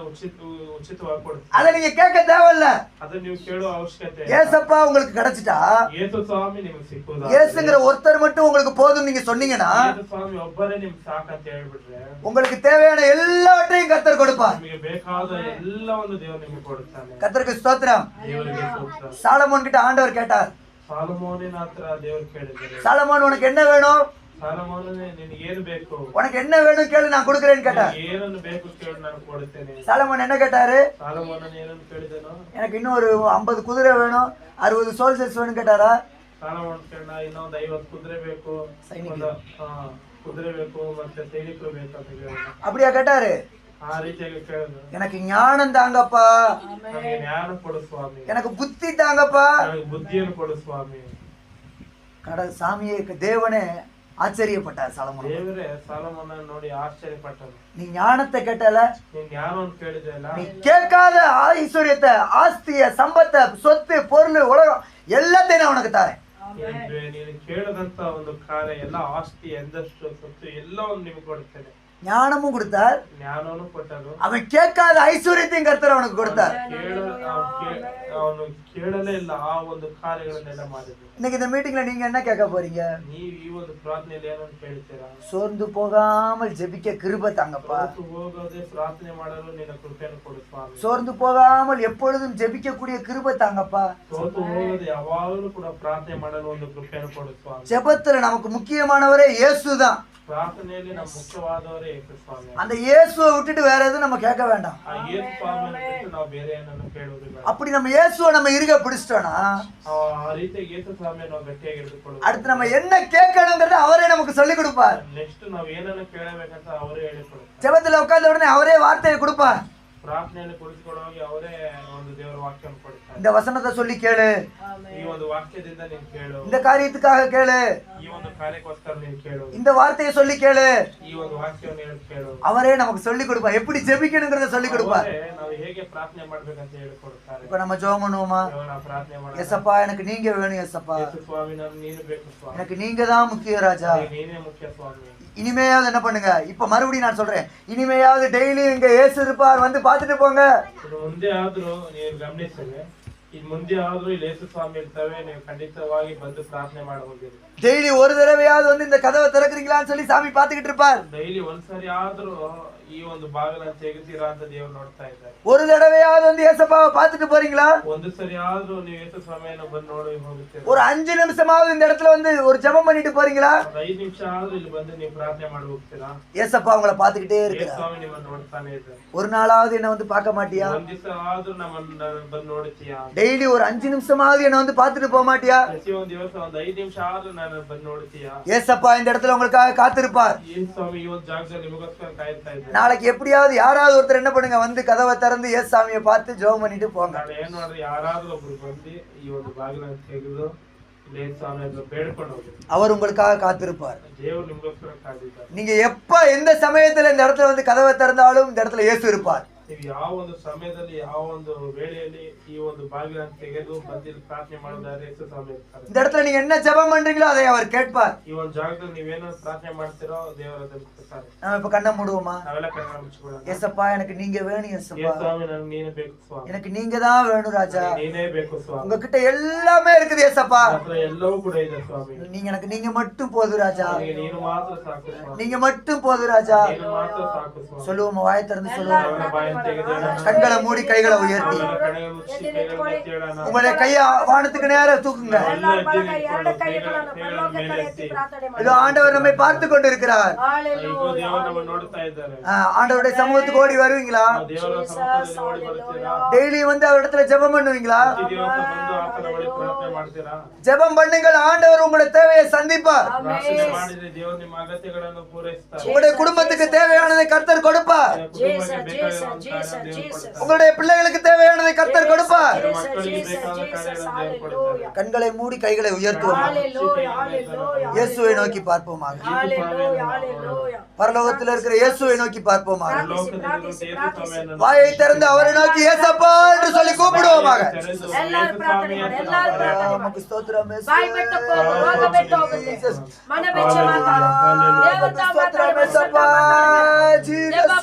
ಉಚಿತವಾಗಿ ಕೊಡ್ತಾರೆ. அதை நீங்க கேட்க தேவையில்ல, ಅದನ್ನ ನೀವು ಕೇಳೋ ಅವಶ್ಯಕತೆ. ஏசப்பா உங்களுக்கு கிடைச்சிட்டா, ಯೇಸು ಸ್ವಾಮಿ ನಿಮ್ಗೆ ಸಿಕ್ಕುದಾ, இயேசுங்கிற ஒருத்தர் மட்டும் உங்களுக்கு போதும் நீங்க சொன்னீங்கன்னா, ಯೇಸು ಸ್ವಾಮಿ ಒಬ್ಬರೇ ನಿಮ್ಗೆ ಸಾಕಂತ ಹೇಳ್ಬಿಟ್ರೆ உங்களுக்கு தேவையான எல்லாவற்றையும் கர்த்தர் கொடுப்பார். ನಿಮಗೆ ಬೇಕಾದ ಎಲ್ಲವನ್ನು ದೇವರು ನಿಮಗೆ ಕೊಡುತ್ತಾನೆ. கர்த்தருக்கு ஸ்தோத்திரம். ದೇವರಿಗೆ ಸ್ತೋತ್ರ. சாலமோன் கிட்ட ஆண்டவர் கேட்டார், ಸಾಲಮೋನಿನ ಹತ್ರ ದೇವರು ಕೇಳಿದ್ದಾರೆ, சாலமோன் உனக்கு என்ன வேணும்? ಸಾಲಮೋನನೇ ನಿನಗೆ ಏನು ಬೇಕು, உனக்கு என்ன வேணும் கேளு நான் கொடுக்கிறேன்னு கேட்டார். ಏನನ್ನು ಬೇಕು ಕೇಳು ನಾನು ಕೊಡುತ್ತೇನೆ. சாலமோன் என்ன கேட்டாரு? ಸಾಲಮೋನನ ಏನನ್ನು ಕೇಳಿದನು, எனக்கு இன்னும் ஒரு 50 குதிரை வேணும், 60 சோல்ஜர்ஸ் வேணும் கேட்டாரா? ಸಾಲಮೋನ ಕೇಳ ಇನ್ನೊಂದು 50 ಕುದುರೆ ಬೇಕು, ಕುದುರೆ ಬೇಕು ಮತ್ತೆ ಸೈನಿಕರು ಬೇಕು ಅಂತ ಕೇಳಿದ. அப்படியா கேட்டாரு? ಆ ರೀತಿಯಾಗಿ ಕೇಳಿದ್ರು. எனக்கு ஞானம் தாங்கப்பா, ನನಗೆ ಜ್ಞಾನ ಕೊಡು ಸ್ವಾಮಿ, எனக்கு புத்தி தாங்கப்பா. ನನಗೆ ಬುದ್ಧಿಯನ್ನು ಕೊಡು ಸ್ವಾಮಿ. சாமியே தேவனே ஆச்சரியப்பட்டார் சாலமோன். ದೇವರೇ ಸಾಲಮೋನ ನೋಡಿ ಆಶ್ಚರ್ಯಪಟ್ಟನು. நீ ஞானத்தை கேட்டல, ನೀನ್ ಜ್ಞಾನವನ್ನು ಕೇಳಿದೆಯಲ್ಲ, நீ கேட்காத ஐஸ்வர்யத்தை, ஆஸ்திய, சம்பத்தை, சொத்து, பொருள், உலகம் எல்லாத்தையும் நான் உனக்கு தரேன். ನೀನು ಕೇಳದಂತ ಒಂದು ಕಾರ್ಯ ಎಲ್ಲ ಆಸ್ತಿ ಎಂದಷ್ಟು ಸೊತ್ತು ಎಲ್ಲವನ್ನು ನಿಮ್ಗೆ ಕೊಡುತ್ತೇನೆ. ஞானமும் கொடுத்தார், ಜ್ಞಾನವನ್ನು ಕೊಟ್ಟನು. அவன் கேட்காத ஐஸ்வர்யத்தையும் கர்த்தர் அவனுக்கு கொடுத்தார். ಅವನು ಕೇಳಲೇ ಇಲ್ಲ ಆ ಒಂದು ಕಾರ್ಯಗಳನ್ನೆಲ್ಲ ಮಾಡಿದ್ರು. இன்னைக்கு இந்த மீட்டிங்ல நீங்க என்ன கேட்க போறீங்க? ನೀವು ಈ ಒಂದು ಪ್ರಾರ್ಥನೆಯಲ್ಲಿ ಏನನ್ನು ಕೇಳ್ತೀರಾ? சோர்ந்து போகாமல் ஜெபிக்க கிருபை தாங்கப்பா. ಹೋಗದೆ ಪ್ರಾರ್ಥನೆ ಮಾಡಲು ನಿನ್ನ ಕೃಪೆಯನ್ನು ಕೊಡು ಸ್ವಾಮಿ. சோர்ந்து போகாமல் எப்பொழுதும் ஜெபிக்க கூடிய கிருபை தாங்கப்பா. ಸೋತು ಹೋಗದೆ ಯಾವಾಗಲೂ ಕೂಡ ಪ್ರಾರ್ಥನೆ ಮಾಡಲು ಒಂದು ಕೃಪೆಯನ್ನು ಕೊಡು ಸ್ವಾಮಿ. ஜெபத்துல நமக்கு முக்கியமானவரே இயேசுதான். ಪ್ರಾರ್ಥನೆಯಲ್ಲಿ ನಮ್ಮ ಮುಖ್ಯವಾದವರೇ ಯೇಸು ಸ್ವಾಮಿ. அந்த இயேசுவை விட்டுட்டு வேற எதுவும் நம்ம கேட்க வேண்டாம். ಆ ಯೇಸು ಸ್ವಾಮಿಯನ್ನು ಬಿಟ್ಟು ನಾವು ಬೇರೆ ಏನನ್ನು ಕೇಳುವುದಿಲ್ಲ. அப்படி நம்ம இயேசுவை நம்ம இருக பிடிச்சிட்டோம்னா ಆ ರೀತಿಯಾಗಿ ಯೇಸು ಸ್ವಾಮಿಯನ್ನು ನಾವು ಗಟ್ಟಿಯಾಗಿ ಹಿಡಿದುಕೊಳ್ಳುವುದು. அடுத்து நம்ம என்ன கேட்கணுங்கிறத அவரே நமக்கு சொல்லி கொடுப்பார். ನೆಕ್ಸ್ಟ್ ನಾವು ಏನನ್ನು ಕೇಳಬೇಕಂತ ಅವರೇ ಹೇಳಿಕೊಡುತ್ತಾರೆ. ஜெபத்துல உட்கார்ந்த உடனே அவரே வார்த்தையை கொடுப்பார். ಪ್ರಾರ್ಥನೆಯಲ್ಲಿ ಕುಳಿತುಕೊಳ್ಳುವಾಗ ಅವರೇ ಒಂದು ದೇವರ ವಾಕ್ಯವನ್ನು ಕೊಡ್ತಾರೆ. இந்த வசனத்தை சொல்லி கேளு, ಈ ಒಂದು ವಾಕ್ಯದಿಂದ ನೀನು ಕೇಳು, இந்த காரியத்துக்காக கேளு, ಈ ಒಂದು ಕಾರ್ಯಕ್ಕೋಸ್ಕರ ನೀನು ಕೇಳು, இந்த வார்த்தையை சொல்லி கேளு. ಈ ಒಂದು ವಾಕ್ಯವನ್ನು ಹೇಳಿ ಕೇಳು. அவரே நமக்கு சொல்லி கொடுப்பார். எப்படி ஜெபிக்கணுங்கிறத சொல்லி கொடுப்பார். ಅವರೇ ನಾವು ಹೇಗೆ ಪ್ರಾರ್ಥನೆ ಮಾಡ್ಬೇಕಂತ ಹೇಳಿಕೊಡುತ್ತಾರೆ. இப்ப நம்ம ஜெபம் பண்ணுவோமா? ನಾವು ಪ್ರಾರ್ಥನೆ ಮಾಡೋಣ. ஏசப்பா எனக்கு நீங்க வேணும் ஏசப்பா, ಯೇಸು ಸ್ವಾಮಿ ನಮ್ಗೆ ನೀನು ಬೇಕು ಸ್ವಾಮಿ, எனக்கு நீங்க தான் முக்கிய ராஜா. ನೀನೇ ಮುಖ್ಯ ಸ್ವಾಮಿ. இனிமையாவது என்ன பண்ணுங்க, இப்ப மறுபடியும் நான் சொல்றேன், இனிமையாவது டெய்லி இங்க ஏசு இருப்பார், வந்து பாத்துட்டு போங்க. ಇದು ಮುಂದೆ ಆದ್ರೂ ನೀವು ಗಮನಿಸಿದ್ರೆ ಇದು ಮುಂದೆ ಆದ್ರೂ ಇಲ್ಲಿ ಯೇಸು ಸ್ವಾಮಿ ಇರ್ತವೆ, ನೀವು ಖಂಡಿತವಾಗಿ ಬಂದು ಪ್ರಾರ್ಥನೆ ಮಾಡಬಹುದು. டெய்லி ஒரு தடவையாவது வந்து இந்த கதவை திறக்கிறீங்களான்னு சொல்லி சாமி பாத்துக்கிட்டு இருப்பார். ಡೈಲಿ ಒಂದ್ಸರಿ ಆದ್ರೂ ಈ ಒಂದು ಬಾಗಿಲನ್ನು ತೆಗೆದಿರಾ ಅಂತ ದೇವರು ನೋಡ್ತಾ ಇದ್ದಾರೆ. ஒரு தடவையாவது வந்து ஏசப்பாவை பாத்துட்டு போறீங்களா? ಒಂದು ಸರಿ ಆದ್ರೂ ನೀವು ಯೇಸು ಸ್ವಾಮಿಯನ್ನು ಬಂದು ನೋಡಿ ಹೋಗುತ್ತೀರಾ? ஒரு 5 நிமிஷமாவது இந்த இடத்துல வந்து ஒரு ஜெபம் பண்ணிட்டு போறீங்களா? 5 ನಿಮಿಷ ಆದ್ರೂ ಇಲ್ಲಿ ಬಂದು ನೀವು ಪ್ರಾರ್ಥನೆ ಮಾಡಿ ಹೋಗ್ತೀರಾ? ஏசப்பா உங்களை பாத்துக்கிட்டே ಯೇಸು இருக்கிறார். ಸ್ವಾಮಿ ನಿಮ್ಮನ್ನು ನೋಡ್ತಾನೆ ಇದ್ದಾರೆ. ஒரு நாளாவது என்ன வந்து பார்க்க மாட்டியா? ಒಂದ್ ದಿವಸ ಆದ್ರೂ ನಮ್ಮನ್ನ ಬಂದು ನೋಡ್ತೀಯಾ? டெய்லி ஒரு 5 நிமிஷமாவது என்ன வந்து பாத்துட்டு போக மாட்டியா? ಪ್ರತಿಯೊಂದು ದಿವಸ ಒಂದು 5 ನಿಮಿಷ ಆದ್ರೂ ನಾನು ಬಂದು ನೋಡ್ತೀಯಾ? ஏசப்பா இந்த இடத்துல உங்களுக்காக காத்திருப்பார். ಯೇಸು ಸ್ವಾಮಿ ಈ ಒಂದು ಜಾಗದಲ್ಲಿ ನಿಮಗೋಸ್ಕರ ಕಾಯ್ತಾ ಇದ್ದಾರೆ. நாளைக்கு எப்படியாவது யாராவது ஒருத்தர் என்ன பண்ணுங்க, வந்து கதவை திறந்து ஏசு சாமியை பார்த்து ஜெபம் பண்ணிட்டு போங்க. ನಾಳೆ ಏನ್ ನೋಡ್ರಿ, ಯಾರಾದ್ರೂ ಒಬ್ರು ಬಂದು ಈ ಒಂದು ಬಾಗಿಲನ್ನು ತೆಗೆದು ಯೇಸು ಸ್ವಾಮಿ ಹತ್ರ ಬೇಡ್ಕೊಂಡು ಹೋಗಿ, அவர் உங்களுக்காக காத்திருப்பார். ದೇವರು ನಿಮಗೋಸ್ಕರ ಕಾದಿದ್ದಾರೆ. நீங்க எப்ப எந்த சமயத்துல இந்த இடத்துல வந்து கதவை திறந்தாலும் இந்த இடத்துல இயேசு இருப்பார். ನೀವು ಯಾವ ಒಂದು ಸಮಯದಲ್ಲಿ ಯಾವ ಒಂದು ವೇಳೆಯಲ್ಲಿ ಈ ಒಂದು ಬಾಗಿಲನ್ನು ತೆಗೆದು ಬಂದು ಪ್ರಾರ್ಥನೆ ಮಾಡೋದಾದ್ರೆ ಯೇಸು ಸ್ವಾಮಿ ಇರ್ತಾರೆ. இந்த இடத்துல நீங்க என்ன ஜெபம் பண்றீங்களோ அதை அவர் கேட்பார். ಈ ಒಂದು ಜಾಗದಲ್ಲಿ ನೀವೇನೋ ಪ್ರಾರ್ಥನೆ ಮಾಡ್ತೀರೋ ದೇವರು ಅದನ್ನು ಕೊಡ್ತಾರೆ. நம்ம இப்ப கண்ணை மூடுவோமா? ನಾವೆಲ್ಲ ಕಣ್ಣ ಮುಚ್ಚಿಕೊಳ್ಳೋಣ. ஏசப்பா எனக்கு நீங்க வேணும் ஏசப்பா, ಯೇಸು ಸ್ವಾಮಿ ನನಗೆ ನೀನೇ ಬೇಕು ಸ್ವಾಮಿ, எனக்கு நீங்க தான் வேணும் ராஜா. ನೀನೇ ಬೇಕು ಸ್ವಾಮಿ, உங்ககிட்ட எல்லாமே இருக்குது ஏசப்பா, ಹತ್ರ ಎಲ್ಲವೂ ಕೂಡ ಇದೆ ಸ್ವಾಮಿ, நீங்க மட்டும் போதும் ராஜா, ನನಗೆ ನೀನು ಮಾತ್ರ ಸಾಕು ಸ್ವಾಮಿ, நீங்க மட்டும் போதும் ராஜா. ನೀನು ಮಾತ್ರ ಸಾಕು ಸ್ವಾಮಿ. சொல்லுவோமா? வாயை திறந்து சொல்லுவோம். ಅವನ ಬಾಯನ್ನು ತೆಗೆದು கண்களை மூடி கைகளை உயர்த்தி ಅವನ ಕಡೆಗೆ ಮುಚ್ಚಿ ಕೈಗಳನ್ನು ಎತ್ತಿ ಇಡೋಣ. உங்களுடைய கையை வானத்துக்கு நேரா தூக்குங்க. ಎಲ್ಲ ಎತ್ತಿ ನಿಂತ್ಕೊಂಡು ಕೈಗಳನ್ನು ಮೇಲೆ ಎತ್ತಿ. இதோ ஆண்டவர் நம்மை பார்த்து கொண்டிருக்கிறார். ಈಗ ದೇವರು ನಮ್ಮನ್ನು ನೋಡ್ತಾ ಇದ್ದಾರೆ. ஆண்டவருடைய சமூகத்துக்கு ஓடி வருவீங்களா? ದೇವರ ಸಮ್ಮುಖದಲ್ಲಿ ಓಡಿ ಬರ್ತೀರಾ? டெய்லி வந்து அவர் இடத்துல ஜெபம் பண்ணுவீங்களா? ಪ್ರತಿ ದಿವಸ ಬಂದು ಆತನ ಬಳಿ ಪ್ರಾರ್ಥನೆ ಮಾಡ್ತೀರಾ? ஜெபம் பண்ணுங்கள், ஆண்டவர் உங்களுடைய தேவையை சந்திப்பார். ಪ್ರಾರ್ಥನೆ ಮಾಡಿದ್ರೆ ದೇವರು ನಿಮ್ಮ ಅಗತ್ಯಗಳನ್ನು ಪೂರೈಸ್ತಾರೆ. உங்களுடைய குடும்பத்துக்கு தேவையானதை கர்த்தர் கொடுப்பார். ಕುಟುಂಬಕ್ಕೆ ಬೇಕಾಗಿರುವಂತ ಕಾರ್ಯವನ್ನು ದೇವರು ಕೊಡ್ತಾರೆ. உங்களுடைய பிள்ளைகளுக்கு தேவையானதை கர்த்தர் கொடுப்பார். ಮಕ್ಕಳಿಗೆ ಬೇಕಾದ ಕಾರ್ಯಗಳನ್ನು ದೇವರು ಕೊಡ್ತಾರೆ. கண்களை மூடி கைகளை உயர்த்துவோம். இயேசுவை நோக்கி பார்ப்போமாக. பரலோகத்தில் இருக்கிற இயேசுவை நோக்கி பார்ப்போமாக. ಲೋಕದಲ್ಲಿರುವ ಯೇಸು ಸ್ವಾಮಿಯನ್ನು வாயை திறந்து அவரை நோக்கி ஏசப்பா என்று சொல்லி கூப்பிடுவோமாக. நமக்கு ஸ்தோத்திரம் ஏசப்பா. ஜீசஸ்